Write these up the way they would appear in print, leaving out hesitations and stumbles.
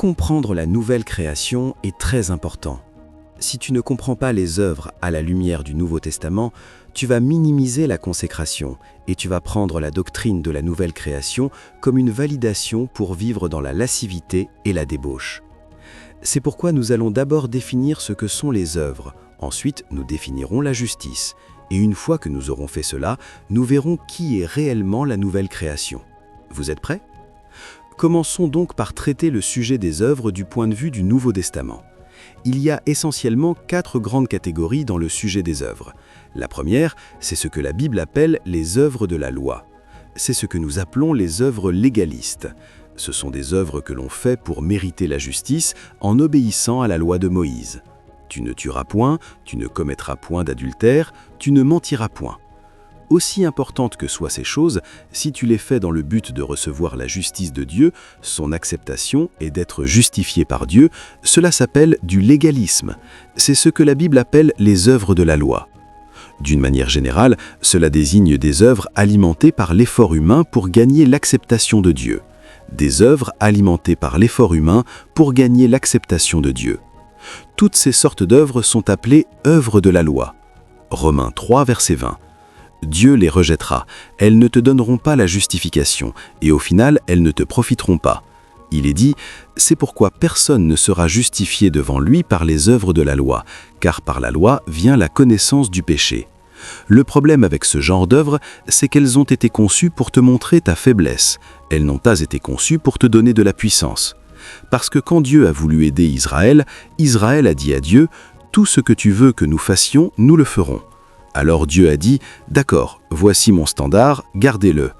Comprendre la nouvelle création est très important. Si tu ne comprends pas les œuvres à la lumière du Nouveau Testament, tu vas minimiser la consécration et tu vas prendre la doctrine de la nouvelle création comme une validation pour vivre dans la lascivité et la débauche. C'est pourquoi nous allons d'abord définir ce que sont les œuvres, ensuite nous définirons la justice, et une fois que nous aurons fait cela, nous verrons qui est réellement la nouvelle création. Vous êtes prêts ? Commençons donc par traiter le sujet des œuvres du point de vue du Nouveau Testament. Il y a essentiellement 4 grandes catégories dans le sujet des œuvres. La première, c'est ce que la Bible appelle les œuvres de la loi. C'est ce que nous appelons les œuvres légalistes. Ce sont des œuvres que l'on fait pour mériter la justice en obéissant à la loi de Moïse. Tu ne tueras point, tu ne commettras point d'adultère, tu ne mentiras point. Aussi importantes que soient ces choses, si tu les fais dans le but de recevoir la justice de Dieu, son acceptation et d'être justifié par Dieu, cela s'appelle du légalisme. C'est ce que la Bible appelle les œuvres de la loi. D'une manière générale, cela désigne des œuvres alimentées par l'effort humain pour gagner l'acceptation de Dieu. Des œuvres alimentées par l'effort humain pour gagner l'acceptation de Dieu. Toutes ces sortes d'œuvres sont appelées œuvres de la loi. Romains 3, verset 20. Dieu les rejettera, elles ne te donneront pas la justification, et au final, elles ne te profiteront pas. Il est dit, c'est pourquoi personne ne sera justifié devant lui par les œuvres de la loi, car par la loi vient la connaissance du péché. Le problème avec ce genre d'œuvres, c'est qu'elles ont été conçues pour te montrer ta faiblesse. Elles n'ont pas été conçues pour te donner de la puissance. Parce que quand Dieu a voulu aider Israël, Israël a dit à Dieu, « Tout ce que tu veux que nous fassions, nous le ferons. » Alors Dieu a dit, « D'accord, voici mon standard, gardez-le. »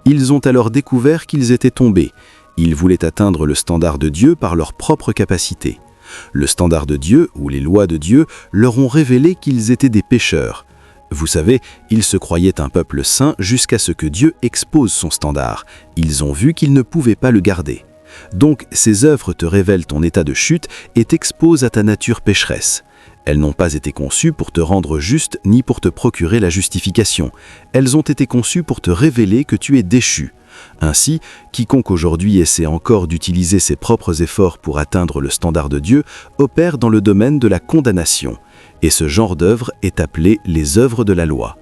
Ils ont alors découvert qu'ils étaient tombés. Ils voulaient atteindre le standard de Dieu par leur propre capacité. Le standard de Dieu, ou les lois de Dieu, leur ont révélé qu'ils étaient des pécheurs. Vous savez, ils se croyaient un peuple saint jusqu'à ce que Dieu expose son standard. Ils ont vu qu'ils ne pouvaient pas le garder. Donc, ces œuvres te révèlent ton état de chute et t'exposent à ta nature pécheresse. Elles n'ont pas été conçues pour te rendre juste ni pour te procurer la justification. Elles ont été conçues pour te révéler que tu es déchu. Ainsi, quiconque aujourd'hui essaie encore d'utiliser ses propres efforts pour atteindre le standard de Dieu opère dans le domaine de la condamnation. Et ce genre d'œuvre est appelé les œuvres de la loi.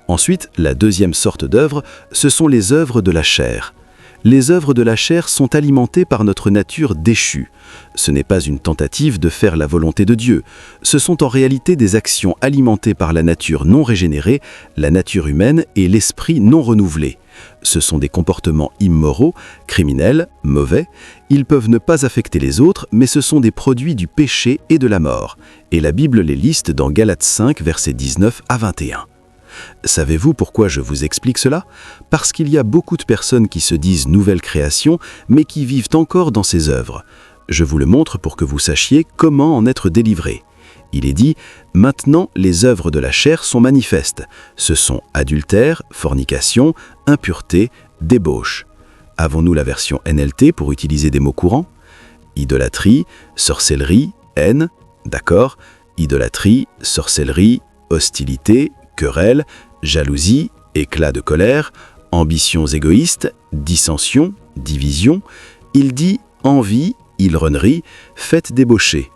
Ensuite, la deuxième sorte d'œuvres, ce sont les œuvres de la chair. Les œuvres de la chair sont alimentées par notre nature déchue. Ce n'est pas une tentative de faire la volonté de Dieu. Ce sont en réalité des actions alimentées par la nature non régénérée, la nature humaine et l'esprit non renouvelé. Ce sont des comportements immoraux, criminels, mauvais. Ils peuvent ne pas affecter les autres, mais ce sont des produits du péché et de la mort. Et la Bible les liste dans Galates 5, versets 19 à 21. Savez-vous pourquoi je vous explique cela ? Parce qu'il y a beaucoup de personnes qui se disent nouvelle création, mais qui vivent encore dans ces œuvres. Je vous le montre pour que vous sachiez comment en être délivré. Il est dit, maintenant les œuvres de la chair sont manifestes. Ce sont adultère, fornication, impureté, débauche. Avons-nous la version NLT pour utiliser des mots courants ? Idolâtrie, sorcellerie, haine, d'accord ? Idolâtrie, sorcellerie, hostilité, querelle, jalousie, éclat de colère, ambitions égoïstes, dissensions, division. Il dit envie, ivronnerie, fête débauchée.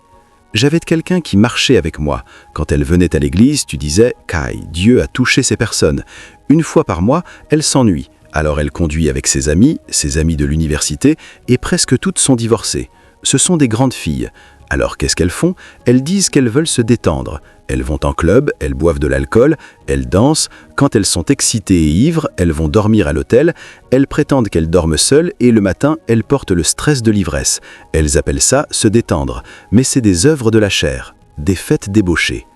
J'avais quelqu'un qui marchait avec moi. Quand elle venait à l'église, tu disais « Kai, Dieu a touché ces personnes ». Une fois par mois, elle s'ennuie. Alors elle conduit avec ses amis de l'université, et presque toutes sont divorcées. Ce sont des grandes filles. Alors qu'est-ce qu'elles font ? Elles disent qu'elles veulent se détendre. Elles vont en club, elles boivent de l'alcool, elles dansent. Quand elles sont excitées et ivres, elles vont dormir à l'hôtel. Elles prétendent qu'elles dorment seules et le matin, elles portent le stress de l'ivresse. Elles appellent ça se détendre. Mais c'est des œuvres de la chair, des fêtes débauchées.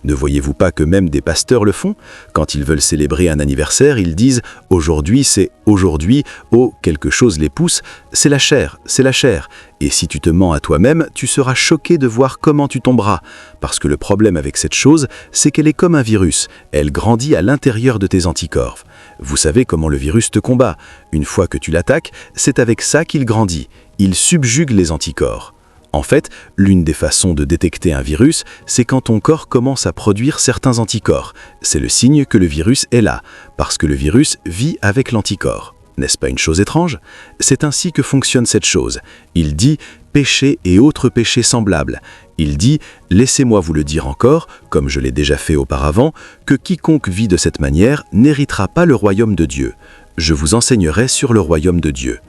Ne voyez-vous pas que même des pasteurs le font ? Quand ils veulent célébrer un anniversaire, ils disent « Aujourd'hui, c'est aujourd'hui, oh, quelque chose les pousse, c'est la chair, c'est la chair. » Et si tu te mens à toi-même, tu seras choqué de voir comment tu tomberas. Parce que le problème avec cette chose, c'est qu'elle est comme un virus. Elle grandit à l'intérieur de tes anticorps. Vous savez comment le virus te combat. Une fois que tu l'attaques, c'est avec ça qu'il grandit. Il subjugue les anticorps. En fait, l'une des façons de détecter un virus, c'est quand ton corps commence à produire certains anticorps. C'est le signe que le virus est là, parce que le virus vit avec l'anticorps. N'est-ce pas une chose étrange? C'est ainsi que fonctionne cette chose. Il dit « péché et autres péchés semblables ». Il dit « laissez-moi vous le dire encore, comme je l'ai déjà fait auparavant, que quiconque vit de cette manière n'héritera pas le royaume de Dieu. Je vous enseignerai sur le royaume de Dieu. »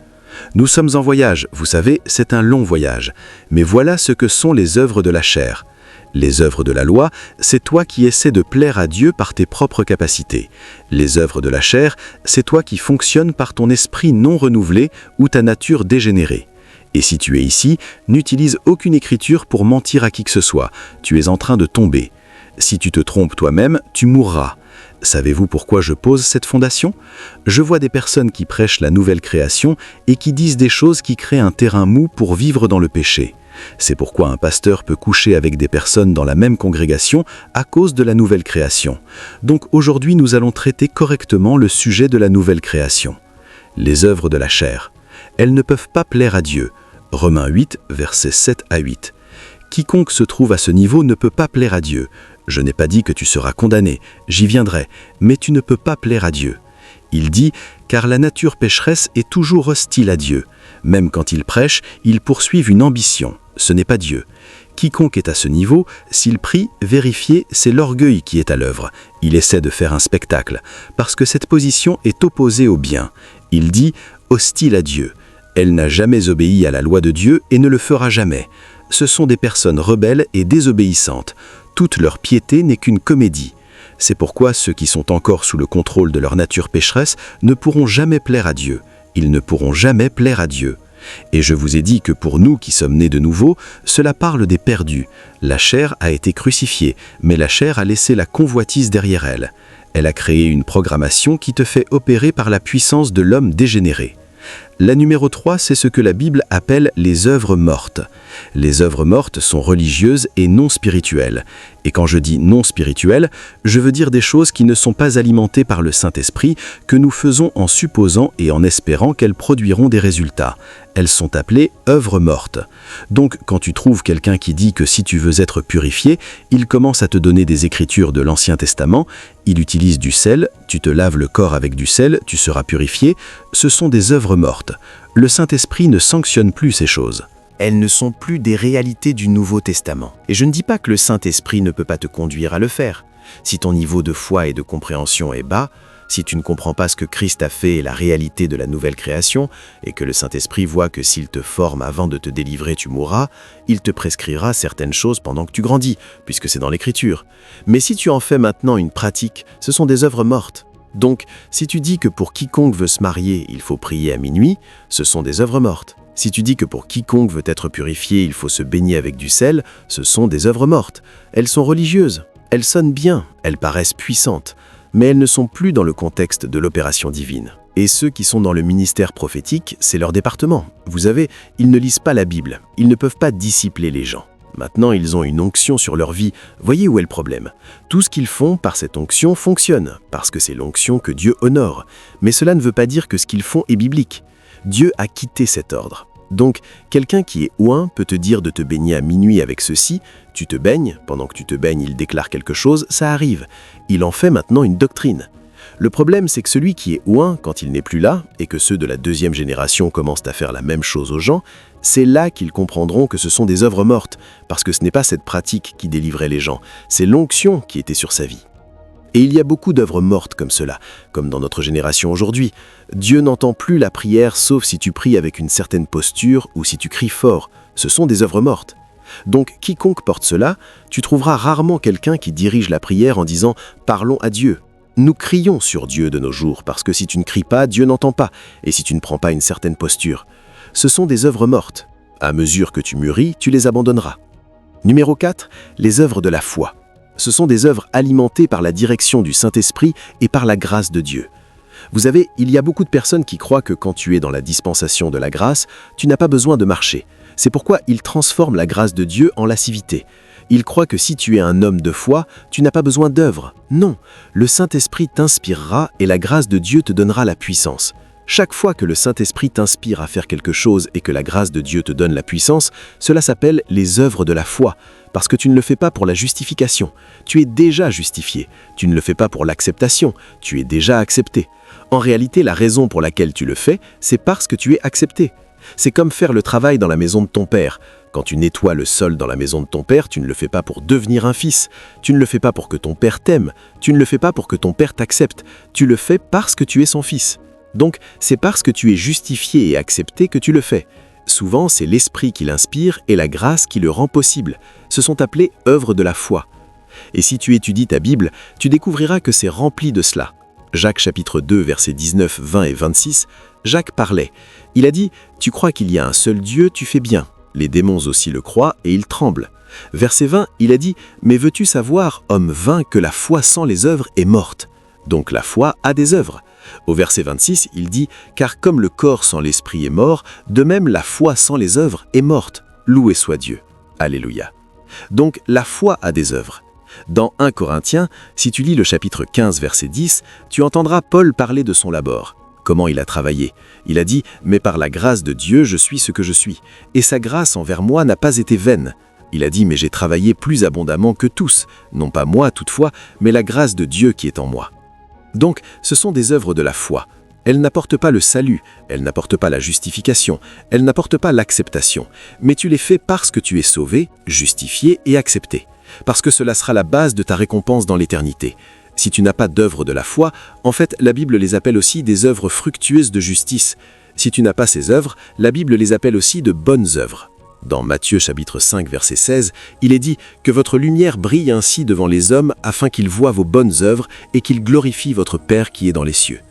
Nous sommes en voyage, vous savez, c'est un long voyage. Mais voilà ce que sont les œuvres de la chair. Les œuvres de la loi, c'est toi qui essaies de plaire à Dieu par tes propres capacités. Les œuvres de la chair, c'est toi qui fonctionnes par ton esprit non renouvelé ou ta nature dégénérée. Et si tu es ici, n'utilise aucune écriture pour mentir à qui que ce soit. Tu es en train de tomber. Si tu te trompes toi-même, tu mourras. Savez-vous pourquoi je pose cette fondation? Je vois des personnes qui prêchent la nouvelle création et qui disent des choses qui créent un terrain mou pour vivre dans le péché. C'est pourquoi un pasteur peut coucher avec des personnes dans la même congrégation à cause de la nouvelle création. Donc aujourd'hui, nous allons traiter correctement le sujet de la nouvelle création. Les œuvres de la chair. Elles ne peuvent pas plaire à Dieu. Romains 8, versets 7 à 8. Quiconque se trouve à ce niveau ne peut pas plaire à Dieu. Je n'ai pas dit que tu seras condamné, j'y viendrai, mais tu ne peux pas plaire à Dieu. Il dit « Car la nature pécheresse est toujours hostile à Dieu. Même quand ils prêchent, ils poursuivent une ambition. Ce n'est pas Dieu. Quiconque est à ce niveau, s'il prie, vérifiez, c'est l'orgueil qui est à l'œuvre. Il essaie de faire un spectacle, parce que cette position est opposée au bien. Il dit « hostile à Dieu ». Elle n'a jamais obéi à la loi de Dieu et ne le fera jamais. Ce sont des personnes rebelles et désobéissantes. Toute leur piété n'est qu'une comédie. C'est pourquoi ceux qui sont encore sous le contrôle de leur nature pécheresse ne pourront jamais plaire à Dieu. Ils ne pourront jamais plaire à Dieu. Et je vous ai dit que pour nous qui sommes nés de nouveau, cela parle des perdus. La chair a été crucifiée, mais la chair a laissé la convoitise derrière elle. Elle a créé une programmation qui te fait opérer par la puissance de l'homme dégénéré. La numéro 3, c'est ce que la Bible appelle les œuvres mortes. Les œuvres mortes sont religieuses et non spirituelles. Et quand je dis non spirituelles, je veux dire des choses qui ne sont pas alimentées par le Saint-Esprit, que nous faisons en supposant et en espérant qu'elles produiront des résultats. Elles sont appelées œuvres mortes. Donc, quand tu trouves quelqu'un qui dit que si tu veux être purifié, il commence à te donner des écritures de l'Ancien Testament, il utilise du sel, tu te laves le corps avec du sel, tu seras purifié, ce sont des œuvres mortes. Le Saint-Esprit ne sanctionne plus ces choses. Elles ne sont plus des réalités du Nouveau Testament. Et je ne dis pas que le Saint-Esprit ne peut pas te conduire à le faire. Si ton niveau de foi et de compréhension est bas, si tu ne comprends pas ce que Christ a fait et la réalité de la nouvelle création, et que le Saint-Esprit voit que s'il te forme avant de te délivrer, tu mourras, il te prescrira certaines choses pendant que tu grandis, puisque c'est dans l'Écriture. Mais si tu en fais maintenant une pratique, ce sont des œuvres mortes. Donc, si tu dis que pour quiconque veut se marier, il faut prier à minuit, ce sont des œuvres mortes. Si tu dis que pour quiconque veut être purifié, il faut se baigner avec du sel, ce sont des œuvres mortes. Elles sont religieuses, elles sonnent bien, elles paraissent puissantes, mais elles ne sont plus dans le contexte de l'opération divine. Et ceux qui sont dans le ministère prophétique, c'est leur département. Vous savez, ils ne lisent pas la Bible, ils ne peuvent pas discipler les gens. Maintenant, ils ont une onction sur leur vie. Voyez où est le problème. Tout ce qu'ils font par cette onction fonctionne, parce que c'est l'onction que Dieu honore. Mais cela ne veut pas dire que ce qu'ils font est biblique. Dieu a quitté cet ordre. Donc, quelqu'un qui est oint peut te dire de te baigner à minuit avec ceci, tu te baignes, pendant que tu te baignes, il déclare quelque chose, ça arrive. Il en fait maintenant une doctrine. Le problème, c'est que celui qui est oint, quand il n'est plus là, et que ceux de la deuxième génération commencent à faire la même chose aux gens, c'est là qu'ils comprendront que ce sont des œuvres mortes, parce que ce n'est pas cette pratique qui délivrait les gens, c'est l'onction qui était sur sa vie. Et il y a beaucoup d'œuvres mortes comme cela, comme dans notre génération aujourd'hui. Dieu n'entend plus la prière sauf si tu pries avec une certaine posture ou si tu cries fort. Ce sont des œuvres mortes. Donc, quiconque porte cela, tu trouveras rarement quelqu'un qui dirige la prière en disant « Parlons à Dieu ». Nous crions sur Dieu de nos jours, parce que si tu ne cries pas, Dieu n'entend pas, et si tu ne prends pas une certaine posture. Ce sont des œuvres mortes. À mesure que tu mûris, tu les abandonneras. Numéro 4, les œuvres de la foi. Ce sont des œuvres alimentées par la direction du Saint-Esprit et par la grâce de Dieu. Vous savez, il y a beaucoup de personnes qui croient que quand tu es dans la dispensation de la grâce, tu n'as pas besoin de marcher. C'est pourquoi ils transforment la grâce de Dieu en lascivité. Ils croient que si tu es un homme de foi, tu n'as pas besoin d'œuvres. Non, le Saint-Esprit t'inspirera et la grâce de Dieu te donnera la puissance. Chaque fois que le Saint-Esprit t'inspire à faire quelque chose et que la grâce de Dieu te donne la puissance, cela s'appelle les œuvres de la foi, parce que tu ne le fais pas pour la justification, tu es déjà justifié. Tu ne le fais pas pour l'acceptation, tu es déjà accepté. En réalité, la raison pour laquelle tu le fais, c'est parce que tu es accepté. C'est comme faire le travail dans la maison de ton père. Quand tu nettoies le sol dans la maison de ton père, tu ne le fais pas pour devenir un fils. Tu ne le fais pas pour que ton père t'aime. Tu ne le fais pas pour que ton père t'accepte. Tu le fais parce que tu es son fils. Donc, c'est parce que tu es justifié et accepté que tu le fais. Souvent, c'est l'Esprit qui l'inspire et la grâce qui le rend possible. Ce sont appelées œuvres de la foi. Et si tu étudies ta Bible, tu découvriras que c'est rempli de cela. Jacques chapitre 2, versets 19, 20 et 26, Jacques parlait. Il a dit « Tu crois qu'il y a un seul Dieu, tu fais bien. Les démons aussi le croient et ils tremblent. » Verset 20, il a dit « Mais veux-tu savoir, homme vain, que la foi sans les œuvres est morte. Donc la foi a des œuvres. » Au verset 26, il dit « Car comme le corps sans l'esprit est mort, de même la foi sans les œuvres est morte. Loué soit Dieu. » Alléluia. Donc la foi a des œuvres. Dans 1 Corinthiens, si tu lis le chapitre 15, verset 10, tu entendras Paul parler de son labeur. Comment il a travaillé. Il a dit « Mais par la grâce de Dieu, je suis ce que je suis. Et sa grâce envers moi n'a pas été vaine. » Il a dit « Mais j'ai travaillé plus abondamment que tous. Non pas moi toutefois, mais la grâce de Dieu qui est en moi. » Donc, ce sont des œuvres de la foi. Elles n'apportent pas le salut, elles n'apportent pas la justification, elles n'apportent pas l'acceptation. Mais tu les fais parce que tu es sauvé, justifié et accepté. Parce que cela sera la base de ta récompense dans l'éternité. Si tu n'as pas d'œuvres de la foi, en fait, la Bible les appelle aussi des œuvres fructueuses de justice. Si tu n'as pas ces œuvres, la Bible les appelle aussi de bonnes œuvres. Dans Matthieu chapitre 5, verset 16, il est dit « Que votre lumière brille ainsi devant les hommes afin qu'ils voient vos bonnes œuvres et qu'ils glorifient votre Père qui est dans les cieux. »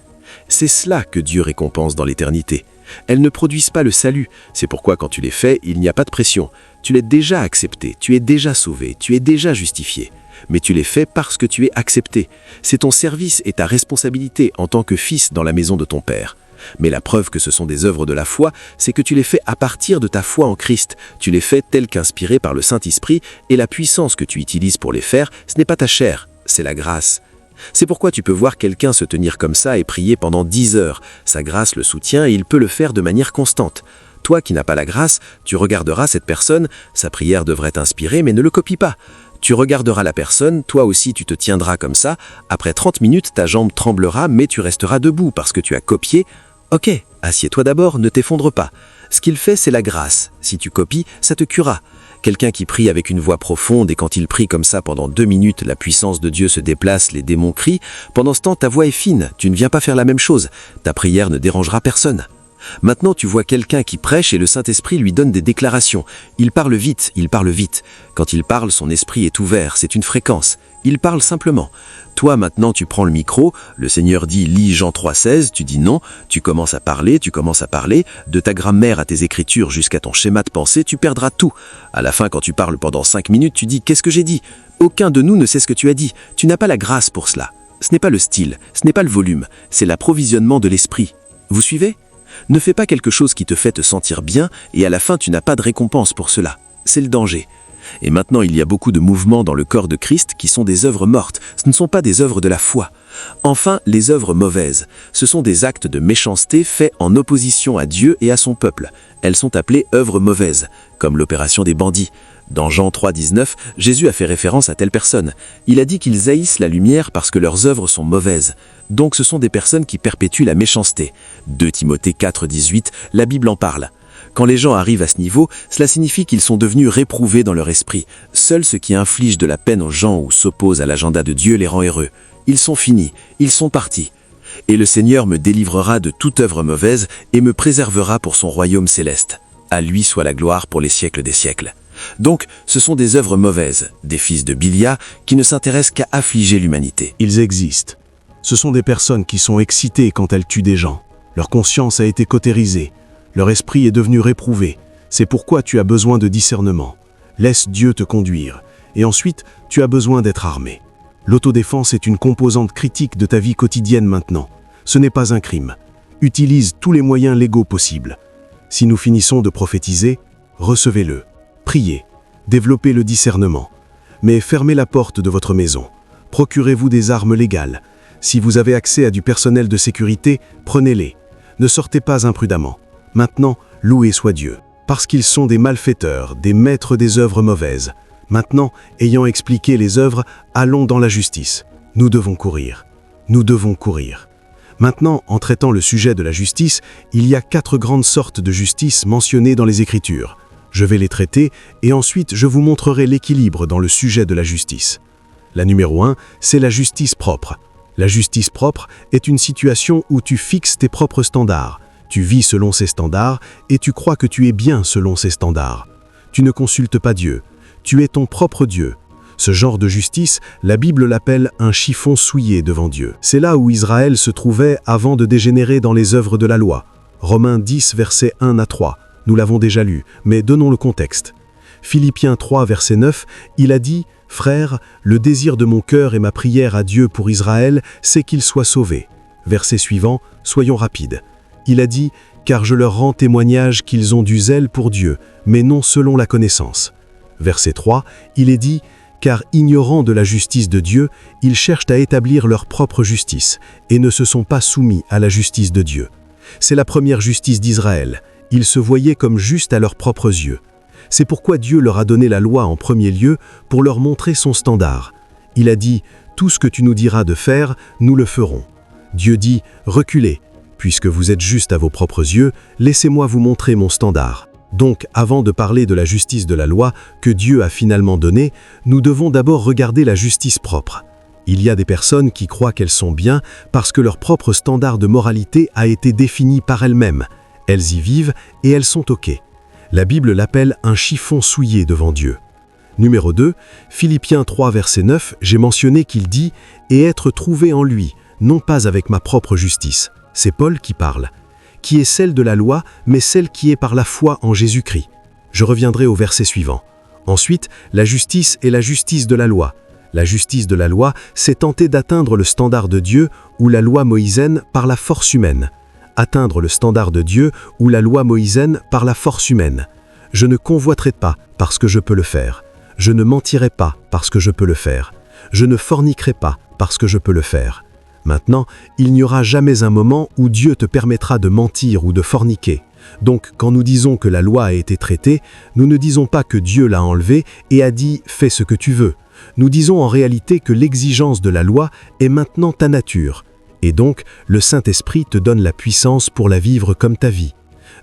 C'est cela que Dieu récompense dans l'éternité. Elles ne produisent pas le salut, c'est pourquoi quand tu les fais, il n'y a pas de pression. Tu l'es déjà accepté, tu es déjà sauvé, tu es déjà justifié. Mais tu les fais parce que tu es accepté. C'est ton service et ta responsabilité en tant que fils dans la maison de ton Père. Mais la preuve que ce sont des œuvres de la foi, c'est que tu les fais à partir de ta foi en Christ. Tu les fais telles qu'inspirées par le Saint-Esprit, et la puissance que tu utilises pour les faire, ce n'est pas ta chair, c'est la grâce. C'est pourquoi tu peux voir quelqu'un se tenir comme ça et prier pendant 10 heures. Sa grâce le soutient et il peut le faire de manière constante. Toi qui n'as pas la grâce, tu regarderas cette personne, sa prière devrait t'inspirer, mais ne le copie pas. Tu regarderas la personne, toi aussi tu te tiendras comme ça, après 30 minutes ta jambe tremblera, mais tu resteras debout parce que tu as copié. Ok, assieds-toi d'abord, ne t'effondre pas. Ce qu'il fait, c'est la grâce. Si tu copies, ça te cuera. Quelqu'un qui prie avec une voix profonde et quand il prie comme ça pendant 2 minutes, la puissance de Dieu se déplace, les démons crient. Pendant ce temps, ta voix est fine, tu ne viens pas faire la même chose. Ta prière ne dérangera personne. Maintenant, tu vois quelqu'un qui prêche et le Saint-Esprit lui donne des déclarations. Il parle vite, il parle vite. Quand il parle, son esprit est ouvert, c'est une fréquence. Il parle simplement. Toi, maintenant, tu prends le micro, le Seigneur dit « Lis Jean 3,16 », tu dis non, tu commences à parler, de ta grammaire à tes écritures jusqu'à ton schéma de pensée, tu perdras tout. À la fin, quand tu parles pendant 5 minutes, tu dis « Qu'est-ce que j'ai dit ?» Aucun de nous ne sait ce que tu as dit. Tu n'as pas la grâce pour cela. Ce n'est pas le style, ce n'est pas le volume, c'est l'approvisionnement de l'esprit. Vous suivez ? Ne fais pas quelque chose qui te fait te sentir bien et à la fin, tu n'as pas de récompense pour cela. C'est le danger. Et maintenant, il y a beaucoup de mouvements dans le corps de Christ qui sont des œuvres mortes. Ce ne sont pas des œuvres de la foi. Enfin, les œuvres mauvaises. Ce sont des actes de méchanceté faits en opposition à Dieu et à son peuple. Elles sont appelées œuvres mauvaises, comme l'opération des bandits. Dans Jean 3,19, Jésus a fait référence à telle personne. Il a dit qu'ils haïssent la lumière parce que leurs œuvres sont mauvaises. Donc ce sont des personnes qui perpétuent la méchanceté. 2 Timothée 4,18, la Bible en parle. Quand les gens arrivent à ce niveau, cela signifie qu'ils sont devenus réprouvés dans leur esprit. Seul ce qui inflige de la peine aux gens ou s'oppose à l'agenda de Dieu les rend heureux. Ils sont finis, ils sont partis. Et le Seigneur me délivrera de toute œuvre mauvaise et me préservera pour son royaume céleste. À lui soit la gloire pour les siècles des siècles. Donc, ce sont des œuvres mauvaises, des fils de Bilia qui ne s'intéressent qu'à affliger l'humanité. Ils existent. Ce sont des personnes qui sont excitées quand elles tuent des gens. Leur conscience a été cautérisée. Leur esprit est devenu réprouvé. C'est pourquoi tu as besoin de discernement. Laisse Dieu te conduire. Et ensuite, tu as besoin d'être armé. L'autodéfense est une composante critique de ta vie quotidienne maintenant. Ce n'est pas un crime. Utilise tous les moyens légaux possibles. Si nous finissons de prophétiser, recevez-le. Priez. Développez le discernement. Mais fermez la porte de votre maison. Procurez-vous des armes légales. Si vous avez accès à du personnel de sécurité, prenez-les. Ne sortez pas imprudemment. Maintenant, loué soit Dieu. Parce qu'ils sont des malfaiteurs, des maîtres des œuvres mauvaises. Maintenant, ayant expliqué les œuvres, allons dans la justice. Nous devons courir. Nous devons courir. Maintenant, en traitant le sujet de la justice, il y a 4 grandes sortes de justice mentionnées dans les Écritures. Je vais les traiter et ensuite je vous montrerai l'équilibre dans le sujet de la justice. La numéro 1, c'est la justice propre. La justice propre est une situation où tu fixes tes propres standards. Tu vis selon ces standards et tu crois que tu es bien selon ces standards. Tu ne consultes pas Dieu. Tu es ton propre Dieu. Ce genre de justice, la Bible l'appelle un chiffon souillé devant Dieu. C'est là où Israël se trouvait avant de dégénérer dans les œuvres de la loi. Romains 10, versets 1 à 3. Nous l'avons déjà lu, mais donnons le contexte. Philippiens 3, verset 9, il a dit « Frères, le désir de mon cœur et ma prière à Dieu pour Israël, c'est qu'il soit sauvé. » Verset suivant, soyons rapides. Il a dit « Car je leur rends témoignage qu'ils ont du zèle pour Dieu, mais non selon la connaissance. » Verset 3, il est dit « Car ignorant de la justice de Dieu, ils cherchent à établir leur propre justice, et ne se sont pas soumis à la justice de Dieu. » C'est la première justice d'Israël. Ils se voyaient comme justes à leurs propres yeux. C'est pourquoi Dieu leur a donné la loi en premier lieu pour leur montrer son standard. Il a dit « Tout ce que tu nous diras de faire, nous le ferons. » Dieu dit « Reculez. Puisque vous êtes justes à vos propres yeux, laissez-moi vous montrer mon standard. » Donc, avant de parler de la justice de la loi que Dieu a finalement donnée, nous devons d'abord regarder la justice propre. Il y a des personnes qui croient qu'elles sont bien parce que leur propre standard de moralité a été défini par elles-mêmes. Elles y vivent et elles sont OK. La Bible l'appelle un chiffon souillé devant Dieu. Numéro 2, Philippiens 3, verset 9, j'ai mentionné qu'il dit « Et être trouvé en lui, non pas avec ma propre justice. » C'est Paul qui parle. Qui est celle de la loi, mais celle qui est par la foi en Jésus-Christ. Je reviendrai au verset suivant. Ensuite, la justice est la justice de la loi. La justice de la loi, c'est tenter d'atteindre le standard de Dieu ou la loi moïsaine par la force humaine. Atteindre le standard de Dieu ou la loi moïsaine par la force humaine. Je ne convoiterai pas parce que je peux le faire. Je ne mentirai pas parce que je peux le faire. Je ne forniquerai pas parce que je peux le faire. Maintenant, il n'y aura jamais un moment où Dieu te permettra de mentir ou de forniquer. Donc, quand nous disons que la loi a été traitée, nous ne disons pas que Dieu l'a enlevée et a dit « fais ce que tu veux ». Nous disons en réalité que l'exigence de la loi est maintenant ta nature. Et donc, le Saint-Esprit te donne la puissance pour la vivre comme ta vie.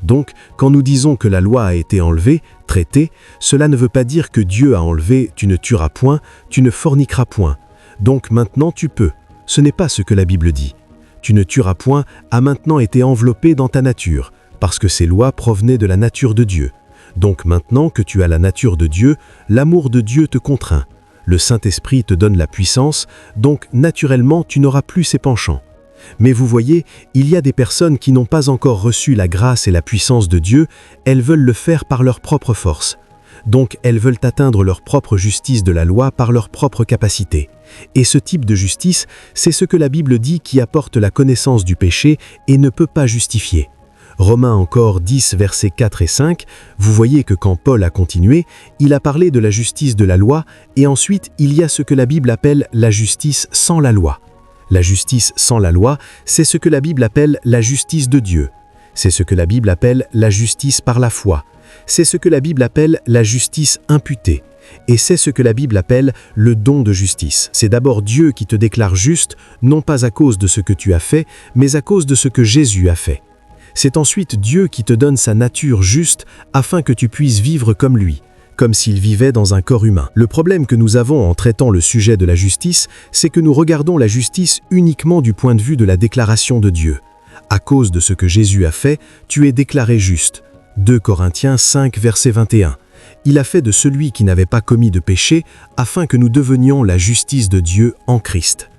Donc, quand nous disons que la loi a été enlevée, traitée, cela ne veut pas dire que Dieu a enlevé « tu ne tueras point, tu ne forniqueras point ». Donc maintenant tu peux. Ce n'est pas ce que la Bible dit. Tu ne tueras point a maintenant été enveloppé dans ta nature, parce que ces lois provenaient de la nature de Dieu. Donc maintenant que tu as la nature de Dieu, l'amour de Dieu te contraint. Le Saint-Esprit te donne la puissance, donc naturellement tu n'auras plus ces penchants. Mais vous voyez, il y a des personnes qui n'ont pas encore reçu la grâce et la puissance de Dieu, elles veulent le faire par leur propre force. Donc elles veulent atteindre leur propre justice de la loi par leur propre capacité. Et ce type de justice, c'est ce que la Bible dit qui apporte la connaissance du péché et ne peut pas justifier. Romains encore 10, versets 4 et 5, vous voyez que quand Paul a continué, il a parlé de la justice de la loi et ensuite il y a ce que la Bible appelle la justice sans la loi. La justice sans la loi, c'est ce que la Bible appelle la justice de Dieu. C'est ce que la Bible appelle la justice par la foi. C'est ce que la Bible appelle la justice imputée. Et c'est ce que la Bible appelle le don de justice. C'est d'abord Dieu qui te déclare juste, non pas à cause de ce que tu as fait, mais à cause de ce que Jésus a fait. C'est ensuite Dieu qui te donne sa nature juste afin que tu puisses vivre comme lui, comme s'il vivait dans un corps humain. Le problème que nous avons en traitant le sujet de la justice, c'est que nous regardons la justice uniquement du point de vue de la déclaration de Dieu. À cause de ce que Jésus a fait, tu es déclaré juste. 2 Corinthiens 5, verset 21. Il a fait de celui qui n'avait pas commis de péché, afin que nous devenions la justice de Dieu en Christ.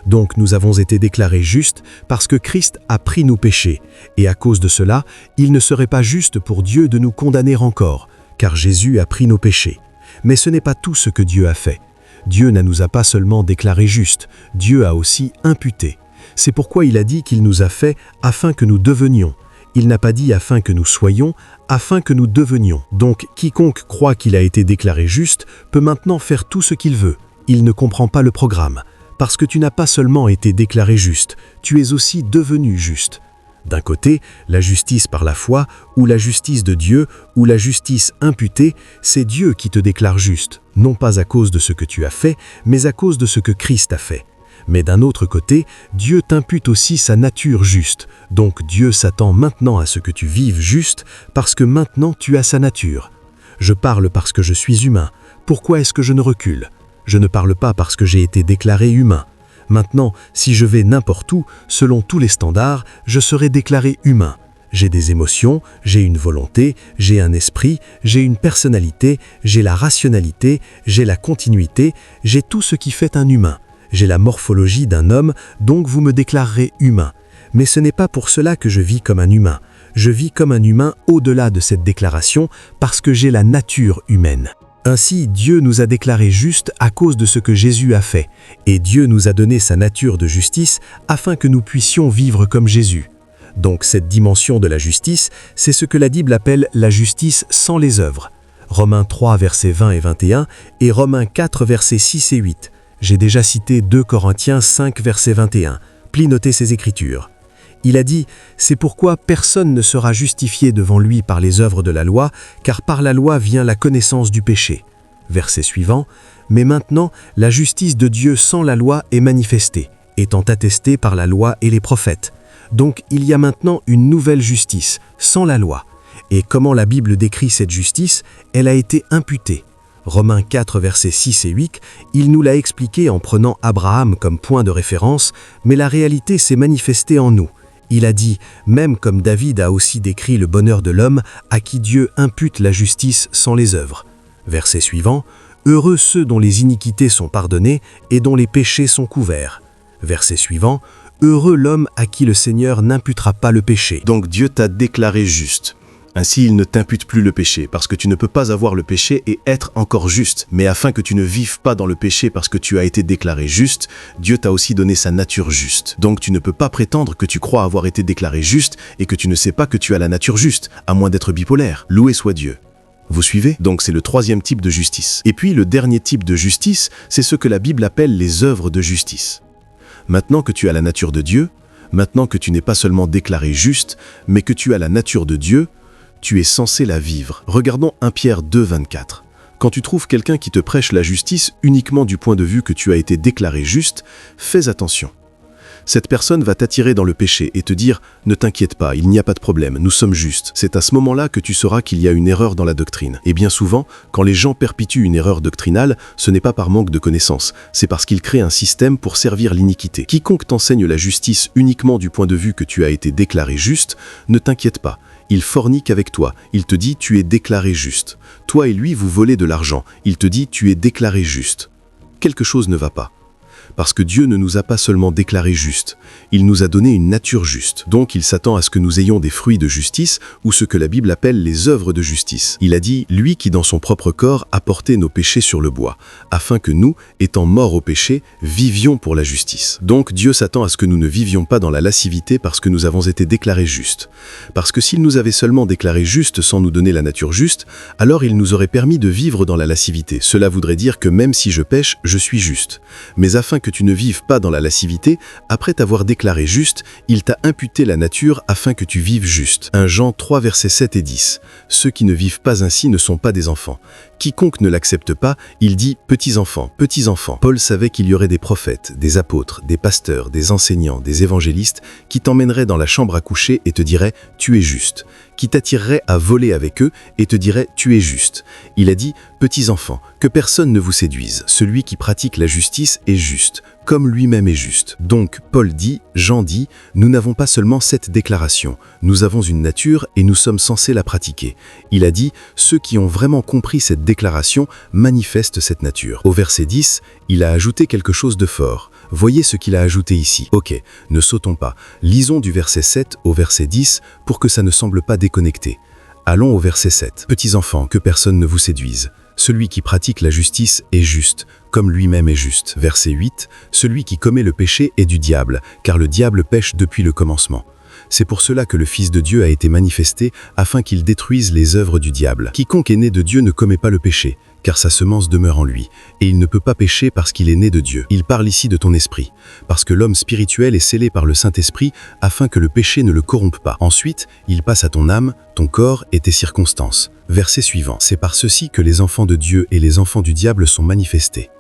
Donc nous avons été déclarés justes parce que Christ a pris nos péchés, et à cause de cela, il ne serait pas juste pour Dieu de nous condamner encore, car Jésus a pris nos péchés. Mais ce n'est pas tout ce que Dieu a fait. Dieu ne nous a pas seulement déclarés justes, Dieu a aussi imputé. C'est pourquoi il a dit qu'il nous a fait afin que nous devenions. Il n'a pas dit afin que nous soyons, afin que nous devenions. Donc, quiconque croit qu'il a été déclaré juste peut maintenant faire tout ce qu'il veut. Il ne comprend pas le programme. Parce que tu n'as pas seulement été déclaré juste, tu es aussi devenu juste. D'un côté, la justice par la foi, ou la justice de Dieu, ou la justice imputée, c'est Dieu qui te déclare juste, non pas à cause de ce que tu as fait, mais à cause de ce que Christ a fait. Mais d'un autre côté, Dieu t'impute aussi sa nature juste, donc Dieu s'attend maintenant à ce que tu vives juste, parce que maintenant tu as sa nature. Je parle parce que je suis humain. Pourquoi est-ce que je ne recule? Je ne parle pas parce que j'ai été déclaré humain. Maintenant, si je vais n'importe où, selon tous les standards, je serai déclaré humain. J'ai des émotions, j'ai une volonté, j'ai un esprit, j'ai une personnalité, j'ai la rationalité, j'ai la continuité, j'ai tout ce qui fait un humain. J'ai la morphologie d'un homme, donc vous me déclarerez humain. Mais ce n'est pas pour cela que je vis comme un humain. Je vis comme un humain au-delà de cette déclaration parce que j'ai la nature humaine. Ainsi, Dieu nous a déclarés justes à cause de ce que Jésus a fait, et Dieu nous a donné sa nature de justice afin que nous puissions vivre comme Jésus. Donc cette dimension de la justice, c'est ce que la Bible appelle la justice sans les œuvres. Romains 3, versets 20 et 21, et Romains 4, versets 6 et 8. J'ai déjà cité 2 Corinthiens 5, verset 21. Plie noter ces écritures. Il a dit « C'est pourquoi personne ne sera justifié devant lui par les œuvres de la loi, car par la loi vient la connaissance du péché. » Verset suivant « Mais maintenant, la justice de Dieu sans la loi est manifestée, étant attestée par la loi et les prophètes. Donc il y a maintenant une nouvelle justice, sans la loi. Et comment la Bible décrit cette justice? Elle a été imputée. » Romains 4, versets 6 et 8, il nous l'a expliqué en prenant Abraham comme point de référence, mais la réalité s'est manifestée en nous. Il a dit, même comme David a aussi décrit le bonheur de l'homme à qui Dieu impute la justice sans les œuvres. Verset suivant, « Heureux ceux dont les iniquités sont pardonnées et dont les péchés sont couverts. » Verset suivant, « Heureux l'homme à qui le Seigneur n'imputera pas le péché. » Donc Dieu t'a déclaré juste. Ainsi, il ne t'impute plus le péché, parce que tu ne peux pas avoir le péché et être encore juste. Mais afin que tu ne vives pas dans le péché parce que tu as été déclaré juste, Dieu t'a aussi donné sa nature juste. Donc tu ne peux pas prétendre que tu crois avoir été déclaré juste et que tu ne sais pas que tu as la nature juste, à moins d'être bipolaire. Loué soit Dieu. Vous suivez? Donc c'est le troisième type de justice. Et puis le dernier type de justice, c'est ce que la Bible appelle les œuvres de justice. Maintenant que tu as la nature de Dieu, maintenant que tu n'es pas seulement déclaré juste, mais que tu as la nature de Dieu, tu es censé la vivre. Regardons 1 Pierre 2, 24. Quand tu trouves quelqu'un qui te prêche la justice uniquement du point de vue que tu as été déclaré juste, fais attention. Cette personne va t'attirer dans le péché et te dire « Ne t'inquiète pas, il n'y a pas de problème, nous sommes justes ». C'est à ce moment-là que tu sauras qu'il y a une erreur dans la doctrine. Et bien souvent, quand les gens perpétuent une erreur doctrinale, ce n'est pas par manque de connaissances, c'est parce qu'ils créent un système pour servir l'iniquité. Quiconque t'enseigne la justice uniquement du point de vue que tu as été déclaré juste, ne t'inquiète pas. Il fornique avec toi, il te dit tu es déclaré juste. Toi et lui vous volez de l'argent, il te dit tu es déclaré juste. Quelque chose ne va pas. Parce que Dieu ne nous a pas seulement déclarés justes, il nous a donné une nature juste. Donc il s'attend à ce que nous ayons des fruits de justice ou ce que la Bible appelle les œuvres de justice. Il a dit, lui qui dans son propre corps a porté nos péchés sur le bois, afin que nous, étant morts au péché, vivions pour la justice. Donc Dieu s'attend à ce que nous ne vivions pas dans la lascivité parce que nous avons été déclarés justes. Parce que s'il nous avait seulement déclarés justes sans nous donner la nature juste, alors il nous aurait permis de vivre dans la lascivité. Cela voudrait dire que même si je pêche, je suis juste. Mais afin que tu ne vives pas dans la lascivité, après t'avoir déclaré juste, il t'a imputé la nature afin que tu vives juste. 1 Jean 3 versets 7 et 10. Ceux qui ne vivent pas ainsi ne sont pas des enfants. Quiconque ne l'accepte pas, il dit « petits-enfants, petits-enfants ». Paul savait qu'il y aurait des prophètes, des apôtres, des pasteurs, des enseignants, des évangélistes qui t'emmèneraient dans la chambre à coucher et te diraient « tu es juste », qui t'attireraient à voler avec eux et te diraient « tu es juste ». Il a dit « petits-enfants, que personne ne vous séduise, celui qui pratique la justice est juste, comme lui-même est juste ». Donc Paul dit, Jean dit, nous n'avons pas seulement cette déclaration, nous avons une nature et nous sommes censés la pratiquer. Il a dit, ceux qui ont vraiment compris cette déclaration manifestent cette nature. Au verset 10, il a ajouté quelque chose de fort. Voyez ce qu'il a ajouté ici. Ok, ne sautons pas. Lisons du verset 7 au verset 10 pour que ça ne semble pas déconnecté. Allons au verset 7. Petits enfants, que personne ne vous séduise. Celui qui pratique la justice est juste, comme lui-même est juste. Verset 8. Celui qui commet le péché est du diable, car le diable pêche depuis le commencement. C'est pour cela que le Fils de Dieu a été manifesté afin qu'il détruise les œuvres du diable. Quiconque est né de Dieu ne commet pas le péché, car sa semence demeure en lui, et il ne peut pas pécher parce qu'il est né de Dieu. Il parle ici de ton esprit, parce que l'homme spirituel est scellé par le Saint-Esprit afin que le péché ne le corrompe pas. Ensuite, il passe à ton âme, ton corps et tes circonstances. Verset suivant. C'est par ceci que les enfants de Dieu et les enfants du diable sont manifestés.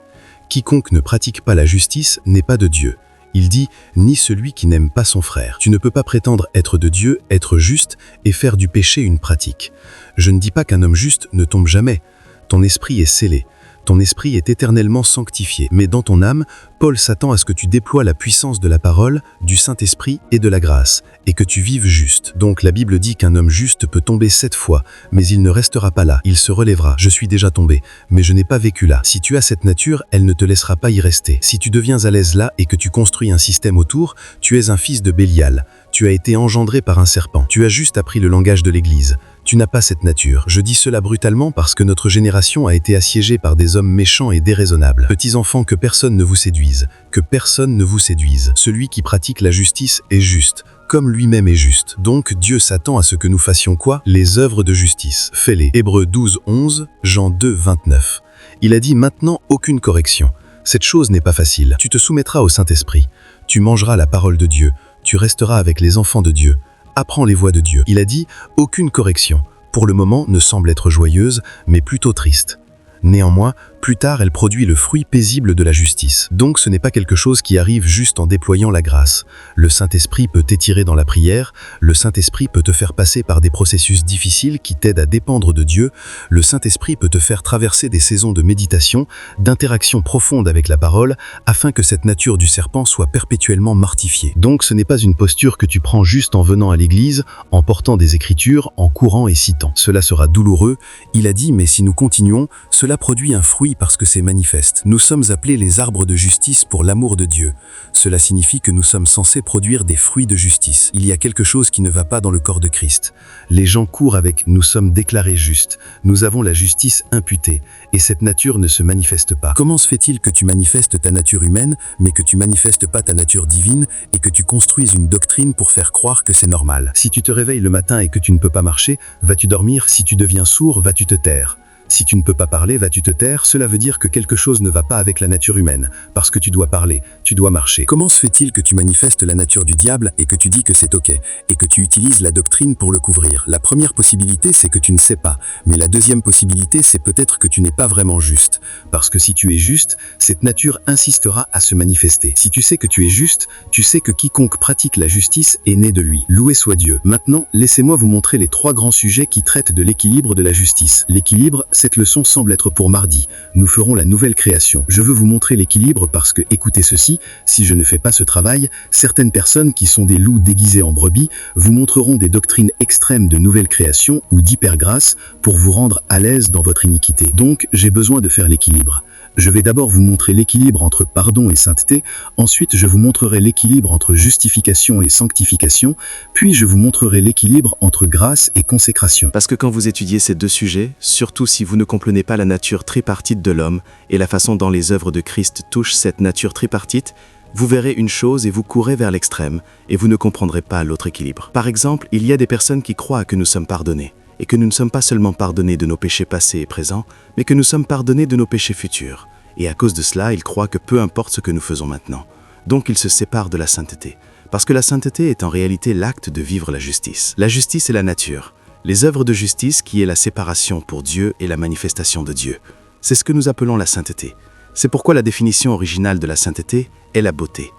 Quiconque ne pratique pas la justice n'est pas de Dieu. Il dit « ni celui qui n'aime pas son frère ». Tu ne peux pas prétendre être de Dieu, être juste et faire du péché une pratique. Je ne dis pas qu'un homme juste ne tombe jamais. Ton esprit est scellé. Ton esprit est éternellement sanctifié. Mais dans ton âme, Paul s'attend à ce que tu déploies la puissance de la parole, du Saint-Esprit et de la grâce, et que tu vives juste. Donc la Bible dit qu'un homme juste peut tomber 7 fois, mais il ne restera pas là, il se relèvera. Je suis déjà tombé, mais je n'ai pas vécu là. Si tu as cette nature, elle ne te laissera pas y rester. Si tu deviens à l'aise là et que tu construis un système autour, tu es un fils de Bélial. Tu as été engendré par un serpent. Tu as juste appris le langage de l'Église. Tu n'as pas cette nature. Je dis cela brutalement parce que notre génération a été assiégée par des hommes méchants et déraisonnables. Petits enfants, que personne ne vous séduise. Que personne ne vous séduise. Celui qui pratique la justice est juste, comme lui-même est juste. Donc Dieu s'attend à ce que nous fassions quoi? Les œuvres de justice. Fais-les. Hébreux 12, 11, Jean 2, 29. Il a dit maintenant aucune correction. Cette chose n'est pas facile. Tu te soumettras au Saint-Esprit. Tu mangeras la parole de Dieu. Tu resteras avec les enfants de Dieu. Apprends les voies de Dieu. Il a dit « aucune correction ». Pour le moment, ne semble être joyeuse, mais plutôt triste. Néanmoins, plus tard, elle produit le fruit paisible de la justice. Donc ce n'est pas quelque chose qui arrive juste en déployant la grâce. Le Saint-Esprit peut t'étirer dans la prière, le Saint-Esprit peut te faire passer par des processus difficiles qui t'aident à dépendre de Dieu, le Saint-Esprit peut te faire traverser des saisons de méditation, d'interaction profonde avec la parole, afin que cette nature du serpent soit perpétuellement mortifiée. Donc ce n'est pas une posture que tu prends juste en venant à l'église, en portant des écritures, en courant et citant. Cela sera douloureux, il a dit, mais si nous continuons, cela produit un fruit parce que c'est manifeste. Nous sommes appelés les arbres de justice pour l'amour de Dieu. Cela signifie que nous sommes censés produire des fruits de justice. Il y a quelque chose qui ne va pas dans le corps de Christ. Les gens courent avec « nous sommes déclarés justes », nous avons la justice imputée, et cette nature ne se manifeste pas. Comment se fait-il que tu manifestes ta nature humaine, mais que tu manifestes pas ta nature divine, et que tu construises une doctrine pour faire croire que c'est normal? Si tu te réveilles le matin et que tu ne peux pas marcher, vas-tu dormir? Si tu deviens sourd, vas-tu te taire? Si tu ne peux pas parler, vas-tu te taire? Cela veut dire que quelque chose ne va pas avec la nature humaine, parce que tu dois parler, tu dois marcher. Comment se fait-il que tu manifestes la nature du diable et que tu dis que c'est ok, et que tu utilises la doctrine pour le couvrir? La première possibilité, c'est que tu ne sais pas, mais la deuxième possibilité, c'est peut-être que tu n'es pas vraiment juste, parce que si tu es juste, cette nature insistera à se manifester. Si tu sais que tu es juste, tu sais que quiconque pratique la justice est né de lui. Loué soit Dieu. Maintenant, laissez-moi vous montrer les 3 grands sujets qui traitent de l'équilibre de la justice. L'équilibre, cette leçon semble être pour mardi. Nous ferons la nouvelle création. Je veux vous montrer l'équilibre parce que, écoutez ceci, si je ne fais pas ce travail, certaines personnes qui sont des loups déguisés en brebis vous montreront des doctrines extrêmes de nouvelle création ou d'hypergrâce pour vous rendre à l'aise dans votre iniquité. Donc, j'ai besoin de faire l'équilibre. Je vais d'abord vous montrer l'équilibre entre pardon et sainteté, ensuite je vous montrerai l'équilibre entre justification et sanctification, puis je vous montrerai l'équilibre entre grâce et consécration. Parce que quand vous étudiez ces 2 sujets, surtout si vous ne comprenez pas la nature tripartite de l'homme et la façon dont les œuvres de Christ touchent cette nature tripartite, vous verrez une chose et vous courez vers l'extrême, et vous ne comprendrez pas l'autre équilibre. Par exemple, il y a des personnes qui croient que nous sommes pardonnés, et que nous ne sommes pas seulement pardonnés de nos péchés passés et présents, mais que nous sommes pardonnés de nos péchés futurs. Et à cause de cela, ils croient que peu importe ce que nous faisons maintenant. Donc ils se séparent de la sainteté. Parce que la sainteté est en réalité l'acte de vivre la justice. La justice est la nature. Les œuvres de justice qui est la séparation pour Dieu et la manifestation de Dieu. C'est ce que nous appelons la sainteté. C'est pourquoi la définition originale de la sainteté est la beauté.